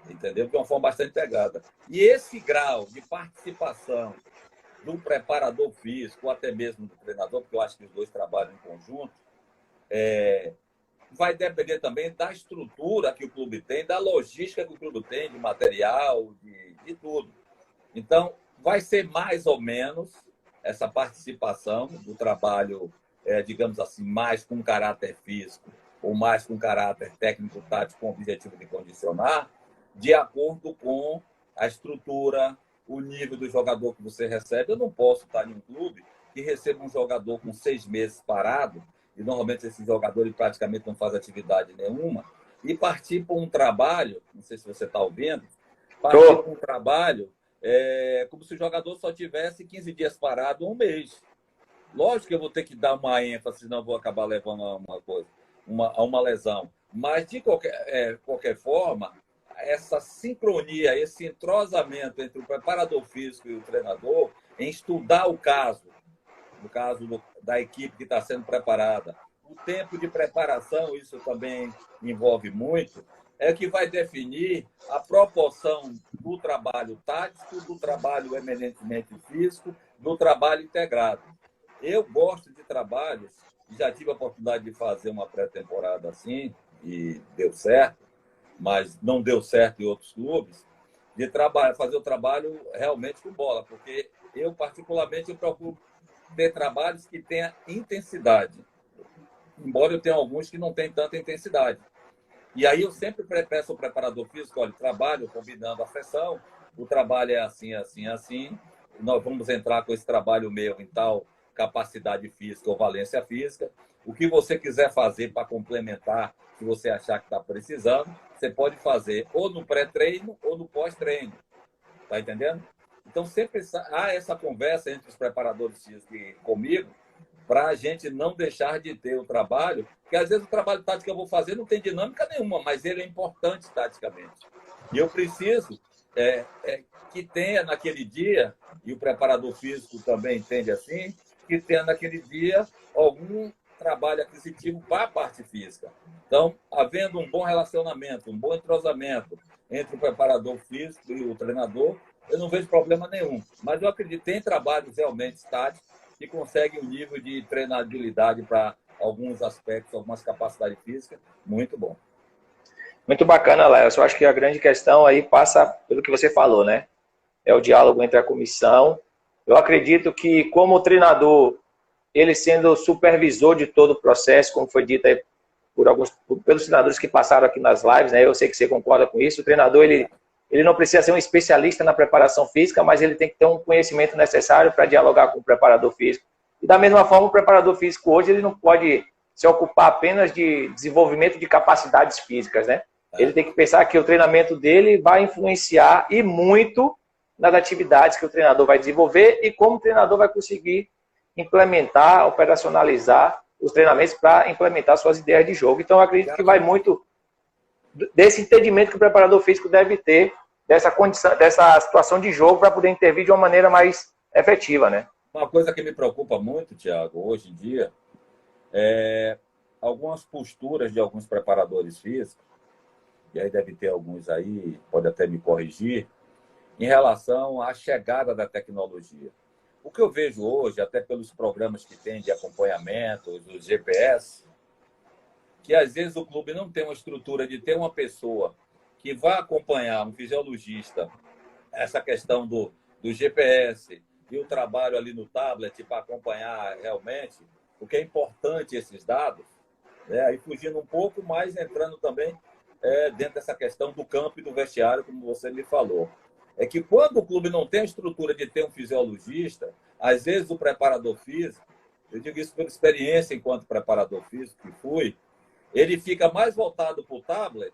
Entendeu? De uma forma bastante integrada. E esse grau de participação do preparador físico, ou até mesmo do treinador, porque eu acho que os dois trabalham em conjunto, vai depender também da estrutura que o clube tem, da logística que o clube tem, de material, de tudo. Então, vai ser mais ou menos essa participação do trabalho, digamos assim, mais com caráter físico ou mais com caráter técnico-tático com o objetivo de condicionar, de acordo com a estrutura, o nível do jogador que você recebe. Eu não posso estar em um clube que receba um jogador com 6 meses parado, e normalmente esse jogador praticamente não faz atividade nenhuma, e partir para um trabalho, não sei se você está ouvindo, partir para um trabalho como se o jogador só tivesse 15 dias parado, 1 mês. Lógico que eu vou ter que dar uma ênfase, senão eu vou acabar levando a uma lesão. Mas, de qualquer forma, essa sincronia, esse entrosamento entre o preparador físico e o treinador, em estudar o caso, no caso da equipe que está sendo preparada, o tempo de preparação, isso também envolve muito, é que vai definir a proporção do trabalho tático, do trabalho eminentemente físico, do trabalho integrado. Eu gosto de trabalhos, já tive a oportunidade de fazer uma pré-temporada assim, e deu certo, mas não deu certo em outros clubes, de fazer o trabalho realmente com bola, porque eu, particularmente, eu procuro ter trabalhos que tenham intensidade, embora eu tenha alguns que não tenham tanta intensidade. E aí eu sempre peço ao preparador físico, olha, trabalho combinando a sessão, o trabalho é assim, assim, assim, nós vamos entrar com esse trabalho meu em tal capacidade física ou valência física. O que você quiser fazer para complementar, se você achar que está precisando, você pode fazer ou no pré-treino ou no pós-treino. Está entendendo? Então, sempre há essa conversa entre os preparadores físicos e comigo, para a gente não deixar de ter o trabalho, porque às vezes o trabalho tático que eu vou fazer não tem dinâmica nenhuma, mas ele é importante taticamente. E eu preciso que tenha naquele dia, e o preparador físico também entende assim, que tenha naquele dia algum trabalho aquisitivo para a parte física. Então, havendo um bom relacionamento, um bom entrosamento entre o preparador físico e o treinador, eu não vejo problema nenhum. Mas eu acredito que tem trabalhos realmente táticos que conseguem um nível de treinabilidade para alguns aspectos, algumas capacidades físicas, muito bom.
Muito bacana, Léo. Eu acho que a grande questão aí passa pelo que você falou, né? É o diálogo entre a comissão. Eu acredito que, como treinador, ele sendo supervisor de todo o processo, como foi dito aí pelos treinadores que passaram aqui nas lives, né? Eu sei que você concorda com isso. O treinador, ele não precisa ser um especialista na preparação física, mas ele tem que ter um conhecimento necessário para dialogar com o preparador físico. E da mesma forma, o preparador físico hoje, ele não pode se ocupar apenas de desenvolvimento de capacidades físicas, né? Ele tem que pensar que o treinamento dele vai influenciar e muito nas atividades que o treinador vai desenvolver e como o treinador vai conseguir implementar, operacionalizar os treinamentos para implementar suas ideias de jogo. Então, eu acredito que vai muito desse entendimento que o preparador físico deve ter dessa condição, dessa situação de jogo para poder intervir de uma maneira mais efetiva, né?
Uma coisa que me preocupa muito, Thiago, hoje em dia, é algumas posturas de alguns preparadores físicos, e aí deve ter alguns aí, pode até me corrigir, em relação à chegada da tecnologia. O que eu vejo hoje, até pelos programas que tem de acompanhamento, dos GPS, que às vezes o clube não tem uma estrutura de ter uma pessoa que vá acompanhar, um fisiologista, essa questão do GPS e o trabalho ali no tablet para acompanhar realmente, porque é importante esses dados, né? E fugindo um pouco, mas entrando também dentro dessa questão do campo e do vestiário, como você me falou. É que quando o clube não tem a estrutura de ter um fisiologista, às vezes o preparador físico, eu digo isso por experiência enquanto preparador físico que fui, ele fica mais voltado para o tablet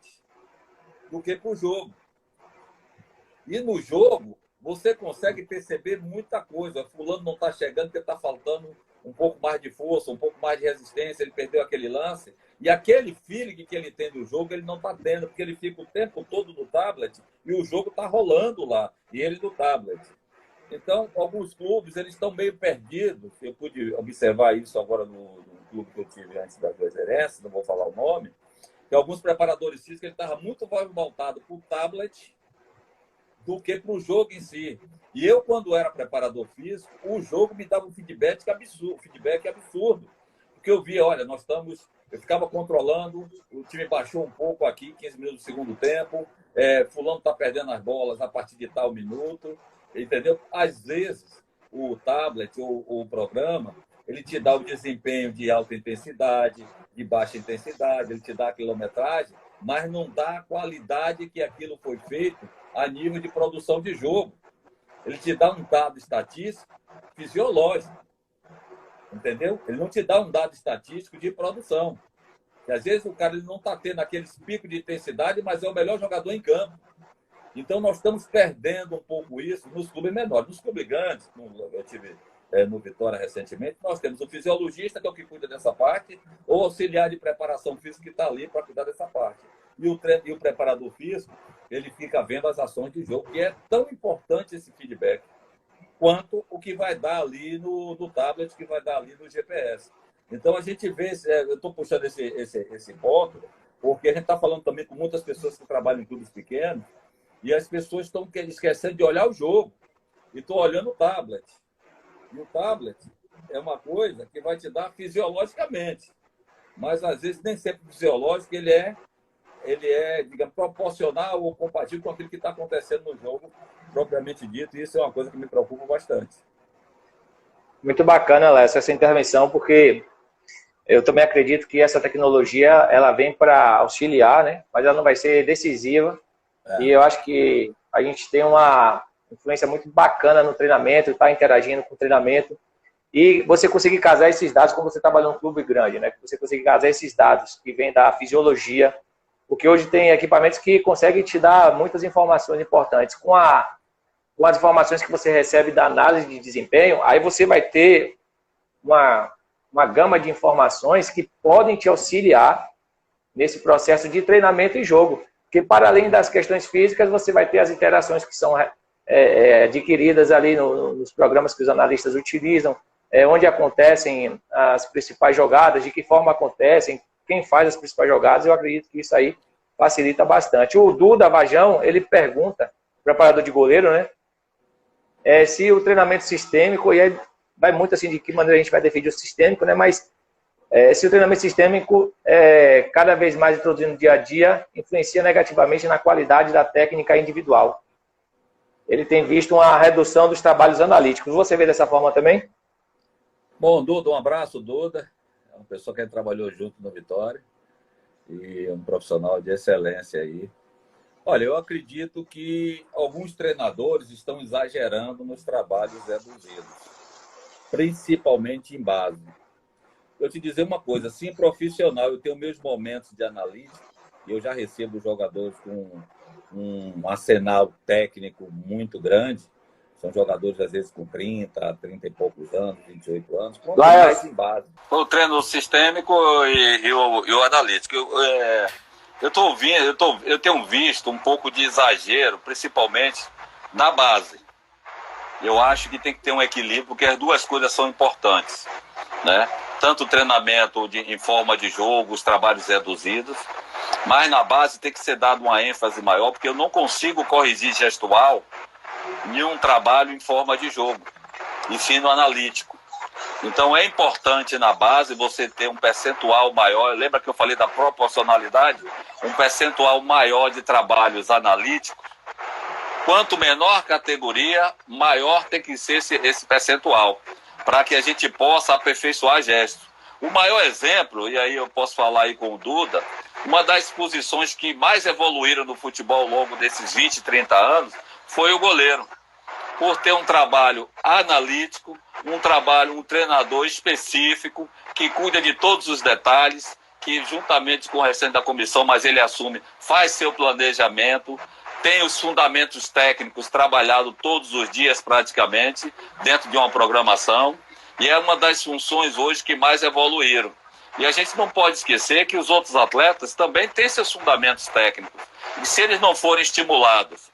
do que para o jogo. E no jogo, você consegue perceber muita coisa. Fulano não está chegando porque está faltando um pouco mais de força, um pouco mais de resistência, ele perdeu aquele lance. E aquele feeling que ele tem do jogo, ele não está tendo, porque ele fica o tempo todo no tablet e o jogo está rolando lá, e ele no tablet. Então, alguns clubes, eles estão meio perdidos. Eu pude observar isso agora no clube que eu tive antes da Juazeirense, não vou falar o nome, que alguns preparadores físicos estavam muito mais voltados para o tablet do que para o jogo em si. E eu, quando era preparador físico, o jogo me dava um feedback absurdo. Porque eu via, olha, eu ficava controlando, o time baixou um pouco aqui, 15 minutos do segundo tempo, fulano está perdendo as bolas a partir de tal minuto, entendeu? Às vezes, o tablet ou o programa, ele te dá o desempenho de alta intensidade, de baixa intensidade, ele te dá a quilometragem, mas não dá a qualidade que aquilo foi feito a nível de produção de jogo. Ele te dá um dado estatístico fisiológico, entendeu? Ele não te dá um dado estatístico de produção. Que às vezes o cara ele não está tendo aqueles picos de intensidade, mas é o melhor jogador em campo. Então nós estamos perdendo um pouco isso nos clubes menores. Nos clubes grandes, eu tive no Vitória recentemente, nós temos o fisiologista, que é o que cuida dessa parte, ou auxiliar de preparação física que está ali para cuidar dessa parte. E o preparador físico, ele fica vendo as ações de jogo, e é tão importante esse feedback quanto o que vai dar ali no tablet, que vai dar ali no GPS. Então, a gente vê, eu estou puxando esse ponto, porque a gente está falando também com muitas pessoas que trabalham em clubes pequenos, e as pessoas estão esquecendo de olhar o jogo, e estão olhando o tablet. E o tablet é uma coisa que vai te dar fisiologicamente, mas às vezes nem sempre fisiológico ele é, digamos, proporcional ou compatível com aquilo que está acontecendo no jogo, propriamente dito, e isso é uma coisa que me preocupa bastante.
Muito bacana, Léo, essa intervenção, porque eu também acredito que essa tecnologia ela vem para auxiliar, né? Mas ela não vai ser decisiva. E eu acho que a gente tem uma influência muito bacana no treinamento, está interagindo com o treinamento. E você conseguir casar esses dados, como você trabalha num clube grande, né? Você conseguir casar esses dados que vêm da fisiologia, porque hoje tem equipamentos que conseguem te dar muitas informações importantes. Com as informações que você recebe da análise de desempenho, aí você vai ter uma gama de informações que podem te auxiliar nesse processo de treinamento e jogo. Porque, para além das questões físicas, você vai ter as interações que são adquiridas ali nos programas que os analistas utilizam, onde acontecem as principais jogadas, de que forma acontecem, quem faz as principais jogadas. Eu acredito que isso aí facilita bastante. O Duda Vajão, ele pergunta, preparador de goleiro, né? Se o treinamento sistêmico, e aí vai muito assim de que maneira a gente vai definir o sistêmico, né? Mas se o treinamento sistêmico, cada vez mais introduzido no dia a dia, influencia negativamente na qualidade da técnica individual. Ele tem visto uma redução dos trabalhos analíticos. Você vê dessa forma também?
Bom, Duda, um abraço, Duda. É uma pessoa que a gente trabalhou junto no Vitória e um profissional de excelência aí. Olha, eu acredito que alguns treinadores estão exagerando nos trabalhos reduzidos, principalmente em base. Eu te dizer uma coisa, assim, profissional, eu tenho meus momentos de analítica eu já recebo jogadores com um arsenal técnico muito grande. São jogadores, às vezes, com 30 e poucos anos, 28 anos, quanto mais em base.
O treino sistêmico e o analítico. Eu tenho visto um pouco de exagero, principalmente na base. Eu acho que tem que ter um equilíbrio, porque as duas coisas são importantes, né? Tanto o treinamento em forma de jogo, os trabalhos reduzidos, mas na base tem que ser dado uma ênfase maior, porque eu não consigo corrigir gestual em um trabalho em forma de jogo, e sim no analítico. Então é importante na base você ter um percentual maior. Lembra que eu falei da proporcionalidade? Um percentual maior de trabalhos analíticos. Quanto menor a categoria, maior tem que ser esse percentual, para que a gente possa aperfeiçoar gestos. O maior exemplo, e aí eu posso falar aí com o Duda, uma das posições que mais evoluíram no futebol ao longo desses 20, 30 anos, foi o goleiro. Por ter um trabalho analítico, um treinador específico, que cuida de todos os detalhes, que juntamente com o restante da comissão, mas ele assume, faz seu planejamento, tem os fundamentos técnicos trabalhados todos os dias praticamente, dentro de uma programação, e é uma das funções hoje que mais evoluíram. E a gente não pode esquecer que os outros atletas também têm seus fundamentos técnicos, e se eles não forem estimulados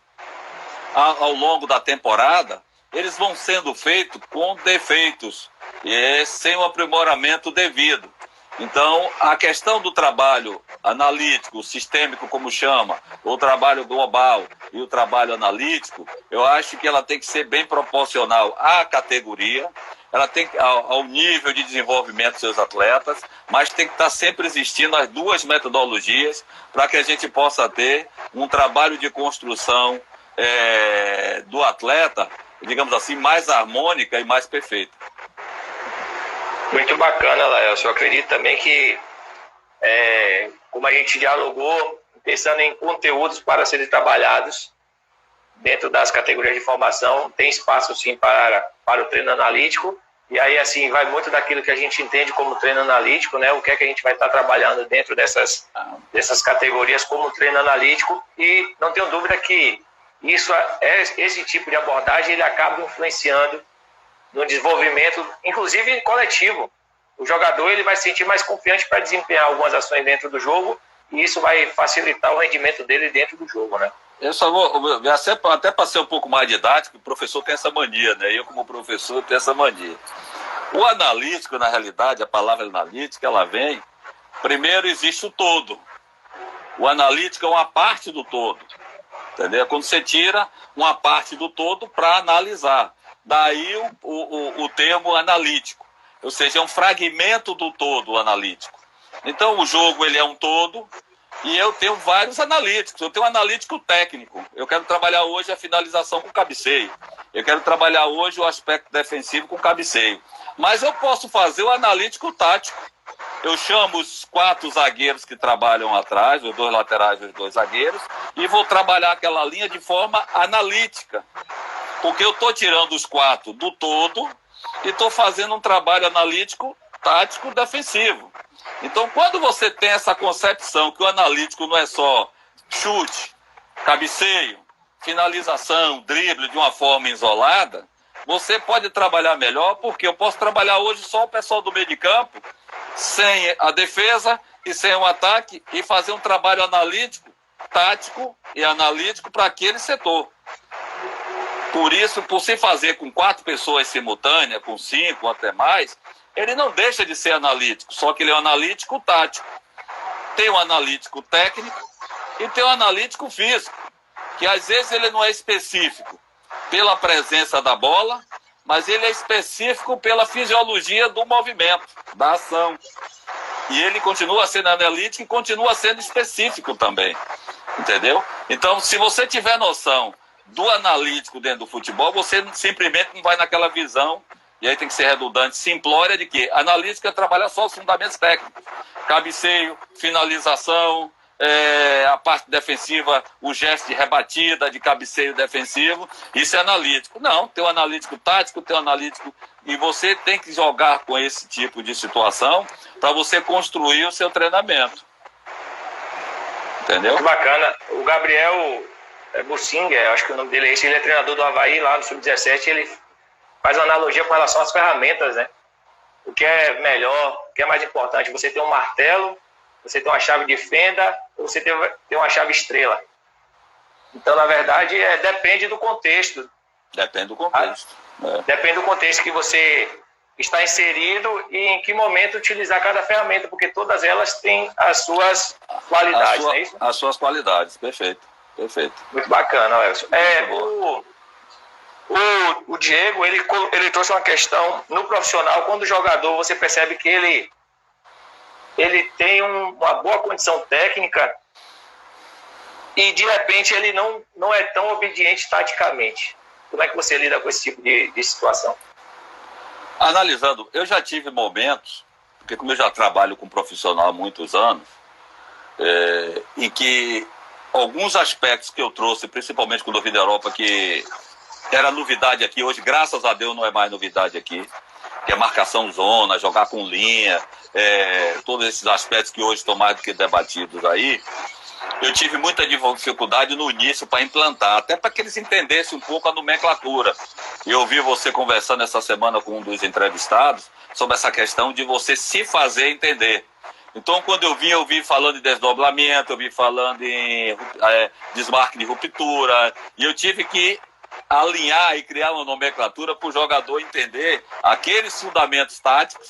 ao longo da temporada, eles vão sendo feitos com defeitos e sem o aprimoramento devido. Então, a questão do trabalho analítico, sistêmico, como chama, o trabalho global e o trabalho analítico, eu acho que ela tem que ser bem proporcional à categoria, ela tem ao nível de desenvolvimento dos seus atletas, mas tem que estar sempre existindo as duas metodologias para que a gente possa ter um trabalho de construção do atleta, digamos assim, mais harmônica e mais perfeita.
Muito bacana, Laelcio. Eu acredito também que, como a gente dialogou, pensando em conteúdos para serem trabalhados dentro das categorias de formação, tem espaço sim para o treino analítico. E aí, assim, vai muito daquilo que a gente entende como treino analítico, né? O que é que a gente vai estar trabalhando dentro dessas categorias como treino analítico. E não tenho dúvida que esse tipo de abordagem ele acaba influenciando no desenvolvimento, inclusive coletivo. O jogador ele vai se sentir mais confiante para desempenhar algumas ações dentro do jogo, e isso vai facilitar o rendimento dele dentro do jogo, né?
Eu só vou, até para ser um pouco mais didático, o professor tem essa mania, né? Eu, como professor, tenho essa mania. O analítico, na realidade, a palavra analítica, ela vem... Primeiro, existe o todo. O analítico é uma parte do todo. Entendeu? Quando você tira uma parte do todo para analisar. Daí o termo analítico. Ou seja, é um fragmento do todo analítico. Então, o jogo ele é um todo... E eu tenho vários analíticos. Eu tenho um analítico técnico. Eu quero trabalhar hoje a finalização com cabeceio. Eu quero trabalhar hoje o aspecto defensivo com cabeceio. Mas eu posso fazer o analítico tático. Eu chamo os 4 zagueiros que trabalham atrás, os 2 laterais e os 2 zagueiros, e vou trabalhar aquela linha de forma analítica. Porque eu estou tirando os 4 do todo e estou fazendo um trabalho analítico, tático, defensivo. Então, quando você tem essa concepção que o analítico não é só chute, cabeceio, finalização, drible de uma forma isolada, você pode trabalhar melhor, porque eu posso trabalhar hoje só o pessoal do meio de campo, sem a defesa e sem o ataque, e fazer um trabalho analítico, tático e analítico para aquele setor. Por isso, por se fazer com 4 pessoas simultâneas, com 5 até mais, ele não deixa de ser analítico, só que ele é um analítico tático. Tem um analítico técnico e tem um analítico físico, que às vezes ele não é específico pela presença da bola, mas ele é específico pela fisiologia do movimento, da ação. E ele continua sendo analítico e continua sendo específico também, entendeu? Então, se você tiver noção do analítico dentro do futebol, você simplesmente não vai naquela visão, e aí tem que ser redundante, simplória de que analítica trabalha só os fundamentos técnicos. Cabeceio, finalização, a parte defensiva, o gesto de rebatida, de cabeceio defensivo, isso é analítico. Não, tem um analítico tático, tem um analítico... E você tem que jogar com esse tipo de situação para você construir o seu treinamento. Entendeu?
Muito bacana. O Gabriel Bussinger, acho que o nome dele é esse, ele é treinador do Avaí lá no Sub-17, ele faz uma analogia com relação às ferramentas, né? O que é melhor, o que é mais importante, você ter um martelo, você ter uma chave de fenda, ou você ter uma chave estrela. Então, na verdade, depende do contexto.
Depende do contexto.
Depende do contexto que você está inserido e em que momento utilizar cada ferramenta, porque todas elas têm as suas qualidades, não é isso?
As suas qualidades, perfeito. Perfeito.
Muito bacana, Elson. O Diego, ele trouxe uma questão no profissional, quando o jogador, você percebe que ele tem uma boa condição técnica e, de repente, ele não é tão obediente taticamente. Como é que você lida com esse tipo de situação?
Analisando, eu já tive momentos, porque como eu já trabalho com profissional há muitos anos, em que alguns aspectos que eu trouxe, principalmente quando eu vim da Europa, que era novidade aqui, hoje, graças a Deus, não é mais novidade aqui, que é marcação zona, jogar com linha, todos esses aspectos que hoje estão mais do que debatidos aí, eu tive muita dificuldade no início para implantar, até para que eles entendessem um pouco a nomenclatura. Eu ouvi você conversando essa semana com um dos entrevistados sobre essa questão de você se fazer entender. Então, quando eu vi falando de desdobramento, eu vi falando em desmarque de ruptura, e eu tive que alinhar e criar uma nomenclatura para o jogador entender aqueles fundamentos táticos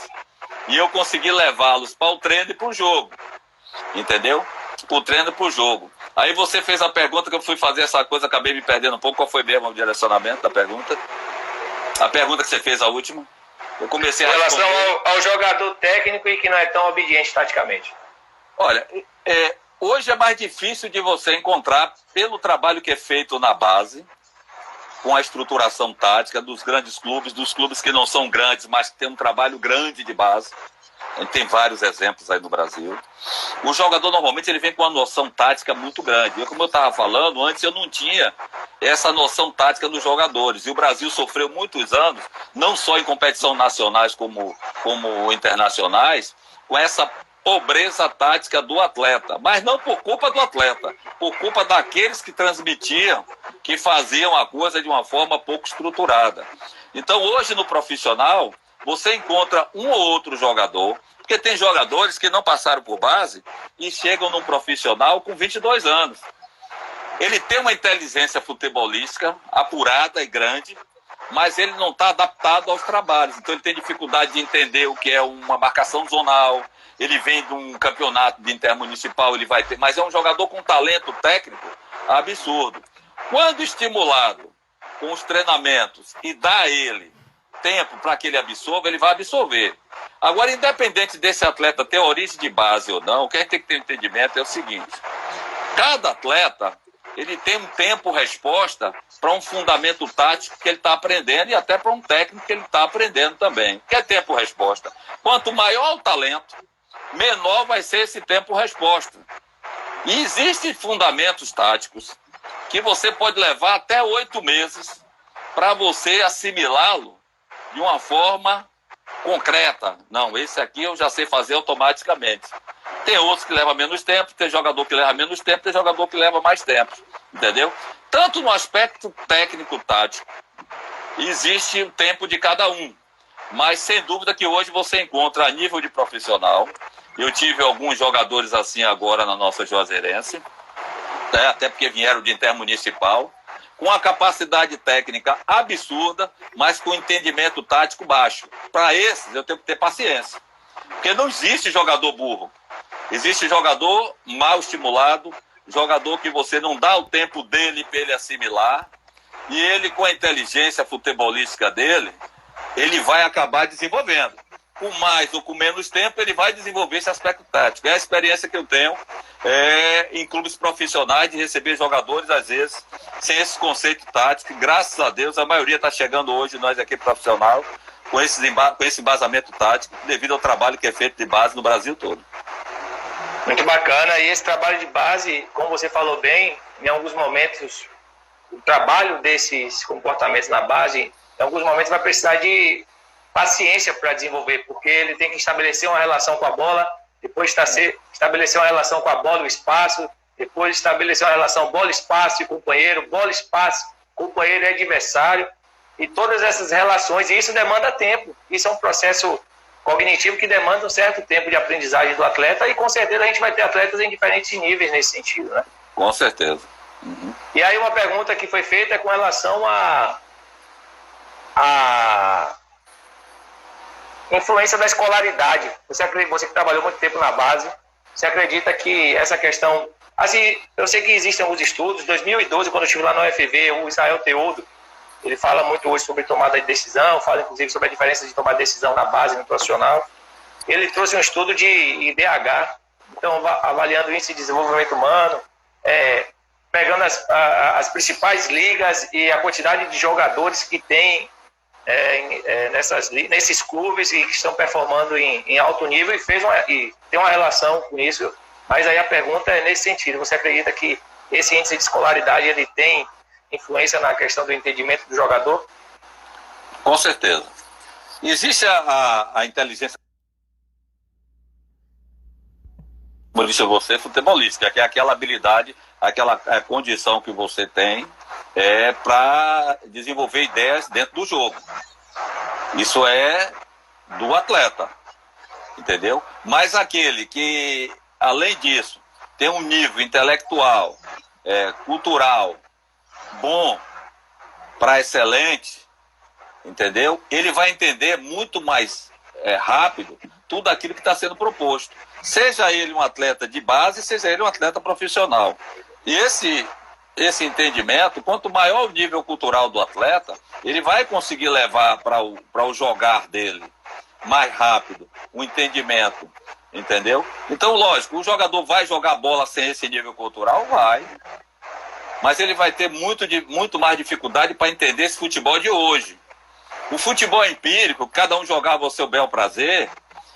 e eu consegui levá-los para o treino e para o jogo. Entendeu? Para o treino e para o jogo. Aí você fez a pergunta que eu fui fazer essa coisa, acabei me perdendo um pouco. Qual foi mesmo o direcionamento da pergunta? A pergunta que você fez, a última? Eu comecei a responder.
Em relação ao jogador técnico e que não é tão obediente taticamente.
Olha, hoje é mais difícil de você encontrar, pelo trabalho que é feito na base, com a estruturação tática dos grandes clubes, dos clubes que não são grandes, mas que tem um trabalho grande de base. A gente tem vários exemplos aí no Brasil. O jogador, normalmente, ele vem com uma noção tática muito grande. Como eu estava falando, antes eu não tinha essa noção tática dos jogadores. E o Brasil sofreu muitos anos, não só em competições nacionais como internacionais, com essa pobreza tática do atleta. Mas não por culpa do atleta, por culpa daqueles que transmitiam, que faziam a coisa de uma forma pouco estruturada. Então, hoje, no profissional, você encontra um ou outro jogador, porque tem jogadores que não passaram por base e chegam num profissional com 22 anos. Ele tem uma inteligência futebolística apurada e grande, mas ele não está adaptado aos trabalhos. Então ele tem dificuldade de entender o que é uma marcação zonal. Ele vem de um campeonato de intermunicipal, ele vai ter, mas é um jogador com talento técnico absurdo. Quando estimulado com os treinamentos e dá a ele tempo para que ele absorva, ele vai absorver. Agora, independente desse atleta ter origem de base ou não, o que a gente tem que ter entendimento é o seguinte: cada atleta ele tem um tempo-resposta para um fundamento tático que ele está aprendendo e até para um técnico que ele está aprendendo também. O que é tempo-resposta? Quanto maior o talento, menor vai ser esse tempo-resposta. E existem fundamentos táticos que você pode levar até 8 meses para você assimilá-lo de uma forma concreta. Não, esse aqui eu já sei fazer automaticamente. Tem outros que levam menos tempo, tem jogador que leva menos tempo, tem jogador que leva mais tempo. Entendeu? Tanto no aspecto técnico-tático, existe o tempo de cada um. Mas sem dúvida que hoje você encontra a nível de profissional. Eu tive alguns jogadores assim agora na nossa Juazeirense, até porque vieram de intermunicipal, com a capacidade técnica absurda, mas com entendimento tático baixo. Para esses, eu tenho que ter paciência. Porque não existe jogador burro. Existe jogador mal estimulado, jogador que você não dá o tempo dele para ele assimilar, e ele, com a inteligência futebolística dele, ele vai acabar desenvolvendo. Com mais ou com menos tempo, ele vai desenvolver esse aspecto tático. É a experiência que eu tenho em clubes profissionais de receber jogadores, às vezes, sem esse conceito tático. Graças a Deus, a maioria está chegando hoje, nós aqui profissional, com esse embasamento tático, devido ao trabalho que é feito de base no Brasil todo.
Muito bacana. E esse trabalho de base, como você falou bem, em alguns momentos, o trabalho desses comportamentos na base, em alguns momentos vai precisar de paciência para desenvolver, porque ele tem que estabelecer uma relação com a bola, depois estabelecer uma relação com a bola, o espaço, depois estabelecer uma relação bola-espaço e companheiro, bola-espaço, companheiro e adversário, e todas essas relações, e isso demanda tempo. Isso é um processo cognitivo que demanda um certo tempo de aprendizagem do atleta, e com certeza a gente vai ter atletas em diferentes níveis nesse sentido, né?
Com certeza. Uhum.
E aí uma pergunta que foi feita é com relação a influência da escolaridade. Você que trabalhou muito tempo na base, você acredita que essa questão... Assim, eu sei que existem alguns estudos. Em 2012, quando eu estive lá no UFV, o Israel Teodo, ele fala muito hoje sobre tomada de decisão, fala inclusive sobre a diferença de tomar decisão na base e no profissional. Ele trouxe um estudo de IDH, então avaliando o índice de desenvolvimento humano, pegando as principais ligas e a quantidade de jogadores que tem nesses clubes e que estão performando em alto nível, e tem uma relação com isso. Mas aí a pergunta é nesse sentido: você acredita que esse índice de escolaridade ele tem influência na questão do entendimento do jogador?
Com certeza. Existe a inteligência, como disse você, futebolística, que é aquela habilidade, aquela condição que você tem para desenvolver ideias dentro do jogo. Isso é do atleta, entendeu? Mas aquele que, além disso, tem um nível intelectual, cultural, bom para excelente, entendeu? Ele vai entender muito mais rápido tudo aquilo que está sendo proposto. Seja ele um atleta de base, seja ele um atleta profissional. E esse entendimento, quanto maior o nível cultural do atleta, ele vai conseguir levar para o jogar dele mais rápido, o entendimento, entendeu? Então, lógico, o jogador vai jogar bola sem esse nível cultural? Vai. Mas ele vai ter muito mais dificuldade para entender esse futebol de hoje. O futebol empírico, cada um jogava ao seu bel prazer,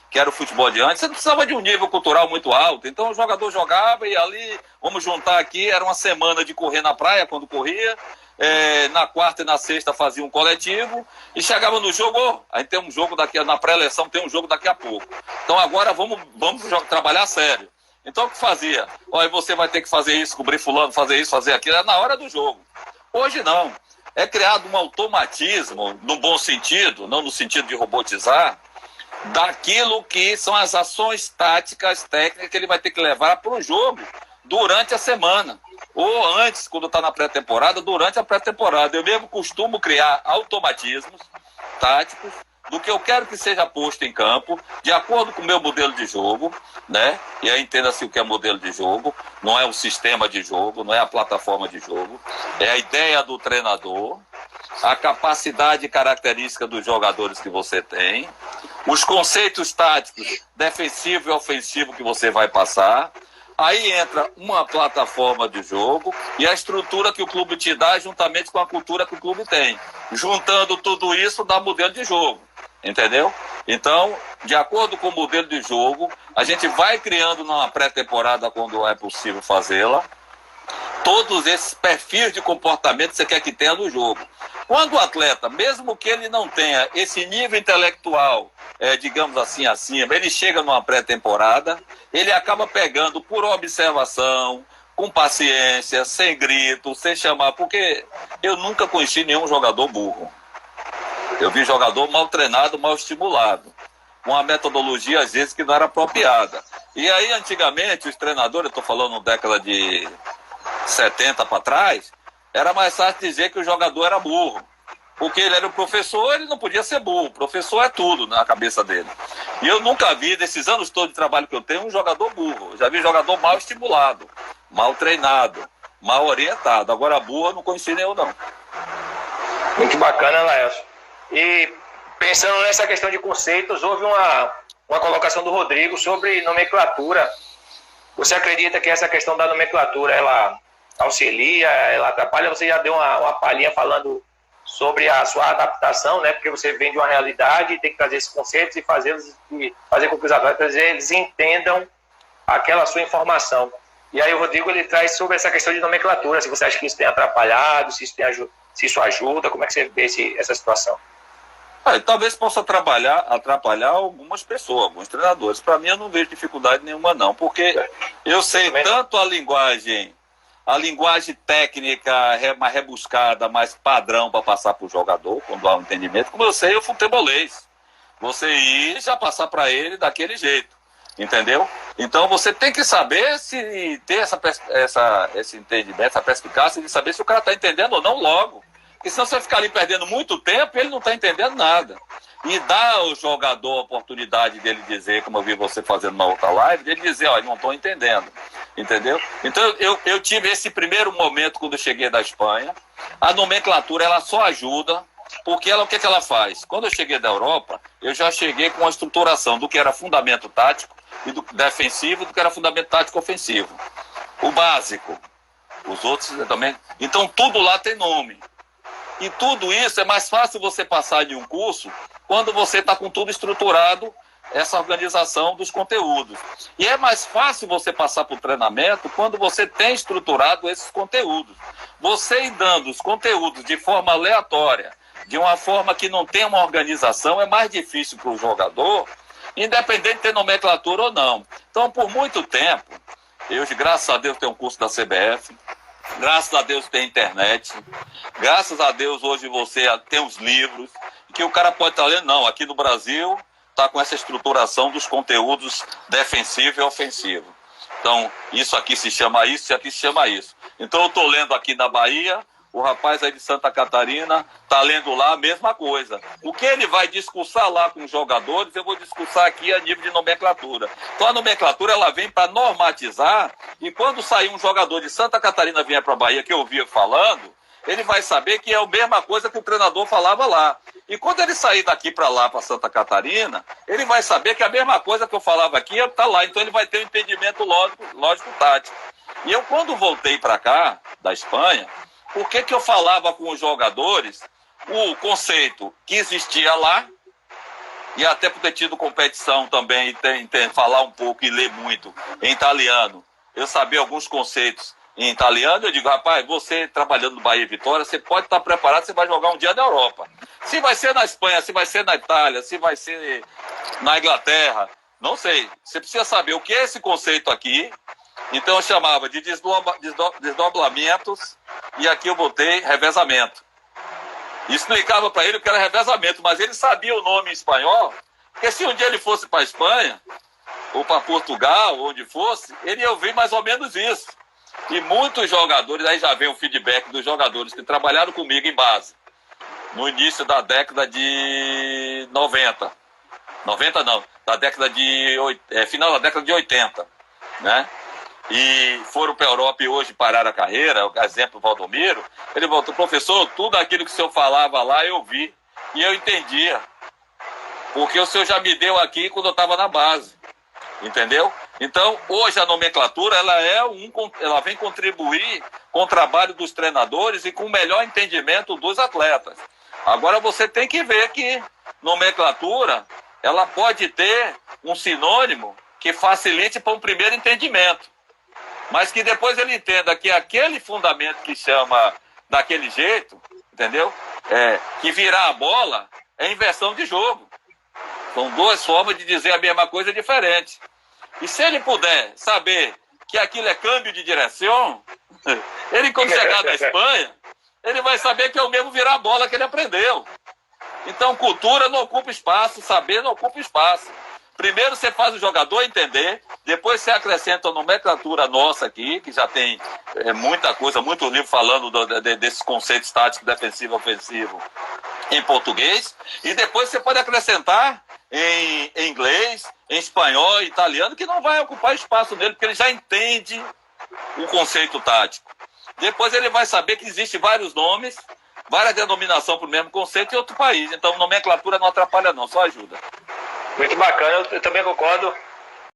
que era o futebol de antes, você não precisava de um nível cultural muito alto. Então o jogador jogava e ali, vamos juntar aqui, era uma semana de correr na praia, quando corria, na quarta e na sexta fazia um coletivo, e chegava no jogo, aí tem um jogo na pré-eleição tem um jogo daqui a pouco. Então agora vamos trabalhar sério. Então o que fazia? Olha, você vai ter que fazer isso, cobrir fulano, fazer isso, fazer aquilo, é na hora do jogo. Hoje não. É criado um automatismo, no bom sentido, não no sentido de robotizar, daquilo que são as ações táticas, técnicas que ele vai ter que levar para o jogo durante a semana. Ou antes, quando está na pré-temporada, durante a pré-temporada. Eu mesmo costumo criar automatismos táticos do que eu quero que seja posto em campo, de acordo com o meu modelo de jogo, né? E aí entenda-se o que é modelo de jogo, não é o sistema de jogo, não é a plataforma de jogo, é a ideia do treinador, a capacidade e característica dos jogadores que você tem, os conceitos táticos, defensivo e ofensivo que você vai passar. Aí entra uma plataforma de jogo e a estrutura que o clube te dá juntamente com a cultura que o clube tem. Juntando tudo isso dá modelo de jogo, entendeu? Então, de acordo com o modelo de jogo, a gente vai criando numa pré-temporada, quando é possível fazê-la, todos esses perfis de comportamento que você quer que tenha no jogo. Quando o atleta, mesmo que ele não tenha esse nível intelectual, digamos assim, acima, ele chega numa pré-temporada, ele acaba pegando por observação, com paciência, sem grito, sem chamar, porque eu nunca conheci nenhum jogador burro. Eu vi jogador mal treinado, mal estimulado, com uma metodologia, às vezes, que não era apropriada. E aí, antigamente, os treinadores, eu estou falando na década de 70 para trás, era mais fácil dizer que o jogador era burro. Porque ele era o professor, ele não podia ser burro. O professor é tudo na cabeça dele. E eu nunca vi, nesses anos todos de trabalho que eu tenho, um jogador burro. Eu já vi jogador mal estimulado, mal treinado, mal orientado. Agora, burro, eu não conheci nenhum, não.
Muito bacana, Laelson. E pensando nessa questão de conceitos, houve uma colocação do Rodrigo sobre nomenclatura. Você acredita que essa questão da nomenclatura, ela auxilia, ela atrapalha? Você já deu uma palhinha falando sobre a sua adaptação, né? Porque você vem de uma realidade e tem que trazer esses conceitos e fazer com que os atletas eles entendam aquela sua informação. E aí o Rodrigo ele traz sobre essa questão de nomenclatura, se você acha que isso tem atrapalhado, se isso ajuda, como é que você vê essa situação?
Talvez possa atrapalhar algumas pessoas, alguns treinadores. Para mim, eu não vejo dificuldade nenhuma, não, porque eu sei tanto a linguagem técnica mais rebuscada, mais padrão para passar para o jogador, quando há um entendimento, como eu sei o futebolês. Você ir e já passar para ele daquele jeito, entendeu? Então você tem que saber se ter esse entendimento, essa perspicácia de saber se o cara está entendendo ou não logo. Porque senão você vai ficar ali perdendo muito tempo e ele não está entendendo nada. E dá ao jogador a oportunidade dele dizer, como eu vi você fazendo na outra live, dele dizer, ó, não estou entendendo. Entendeu? Então eu tive esse primeiro momento quando eu cheguei da Espanha. A nomenclatura, ela só ajuda, porque o que ela faz? Quando eu cheguei da Europa, eu já cheguei com a estruturação do que era fundamento tático e do defensivo, do que era fundamento tático ofensivo. O básico. Os outros também. Então tudo lá tem nome. E tudo isso é mais fácil você passar de um curso quando você está com tudo estruturado, essa organização dos conteúdos. E é mais fácil você passar para o treinamento quando você tem estruturado esses conteúdos. Você ir dando os conteúdos de forma aleatória, de uma forma que não tem uma organização, é mais difícil para o jogador, independente de ter nomenclatura ou não. Então, por muito tempo, eu, graças a Deus, tenho um curso da CBF, graças a Deus tem internet, graças a Deus hoje você tem os livros, que o cara pode estar lendo, não, aqui no Brasil está com essa estruturação dos conteúdos defensivo e ofensivo. Então, isso aqui se chama isso, isso aqui se chama isso. Então, eu estou lendo aqui na Bahia, o rapaz aí de Santa Catarina está lendo lá a mesma coisa. O que ele vai discursar lá com os jogadores, eu vou discursar aqui a nível de nomenclatura. Então a nomenclatura ela vem para normatizar, e quando sair um jogador de Santa Catarina vier para a Bahia, que eu ouvia falando, ele vai saber que é a mesma coisa que o treinador falava lá. E quando ele sair daqui para lá, para Santa Catarina, ele vai saber que a mesma coisa que eu falava aqui está lá. Então ele vai ter um entendimento lógico tático. E eu, quando voltei para cá, da Espanha, por que eu falava com os jogadores o conceito que existia lá, e até por ter tido competição também, e falar um pouco e ler muito em italiano, eu sabia alguns conceitos em italiano, eu digo, rapaz, você trabalhando no Bahia e Vitória, você pode estar preparado, você vai jogar um dia na Europa. Se vai ser na Espanha, se vai ser na Itália, se vai ser na Inglaterra, não sei. Você precisa saber o que é esse conceito aqui. Então eu chamava de desdoblamentos, e aqui eu botei revezamento. E explicava para ele o que era revezamento, mas ele sabia o nome em espanhol, porque se um dia ele fosse para a Espanha, ou para Portugal, ou onde fosse, ele ia ouvir mais ou menos isso. E muitos jogadores, aí já vem o feedback dos jogadores que trabalharam comigo em base, no início da década de 90. 90 não, da década de final da década de 80, né? E foram para a Europa e hoje pararam a carreira, o exemplo Valdomiro, ele voltou, professor, tudo aquilo que o senhor falava lá eu vi, e eu entendia, porque o senhor já me deu aqui quando eu estava na base, entendeu? Então, hoje a nomenclatura, ela vem contribuir com o trabalho dos treinadores e com o melhor entendimento dos atletas. Agora você tem que ver que nomenclatura, ela pode ter um sinônimo que facilite para um primeiro entendimento, mas que depois ele entenda que aquele fundamento que chama daquele jeito, entendeu? Que virar a bola é inversão de jogo. São duas formas de dizer a mesma coisa diferente. E se ele puder saber que aquilo é câmbio de direção, ele quando chegar na Espanha, ele vai saber que é o mesmo virar a bola que ele aprendeu. Então cultura não ocupa espaço, saber não ocupa espaço. Primeiro você faz o jogador entender, depois você acrescenta a nomenclatura nossa aqui, que já tem muita coisa, muito livro falando desses conceitos tático, defensivo, ofensivo em português, e depois você pode acrescentar em inglês, em espanhol, italiano, que não vai ocupar espaço nele, porque ele já entende o conceito tático. Depois ele vai saber que existem vários nomes, várias denominações para o mesmo conceito em outro país. Então nomenclatura não atrapalha não, só ajuda.
Muito bacana, eu também concordo.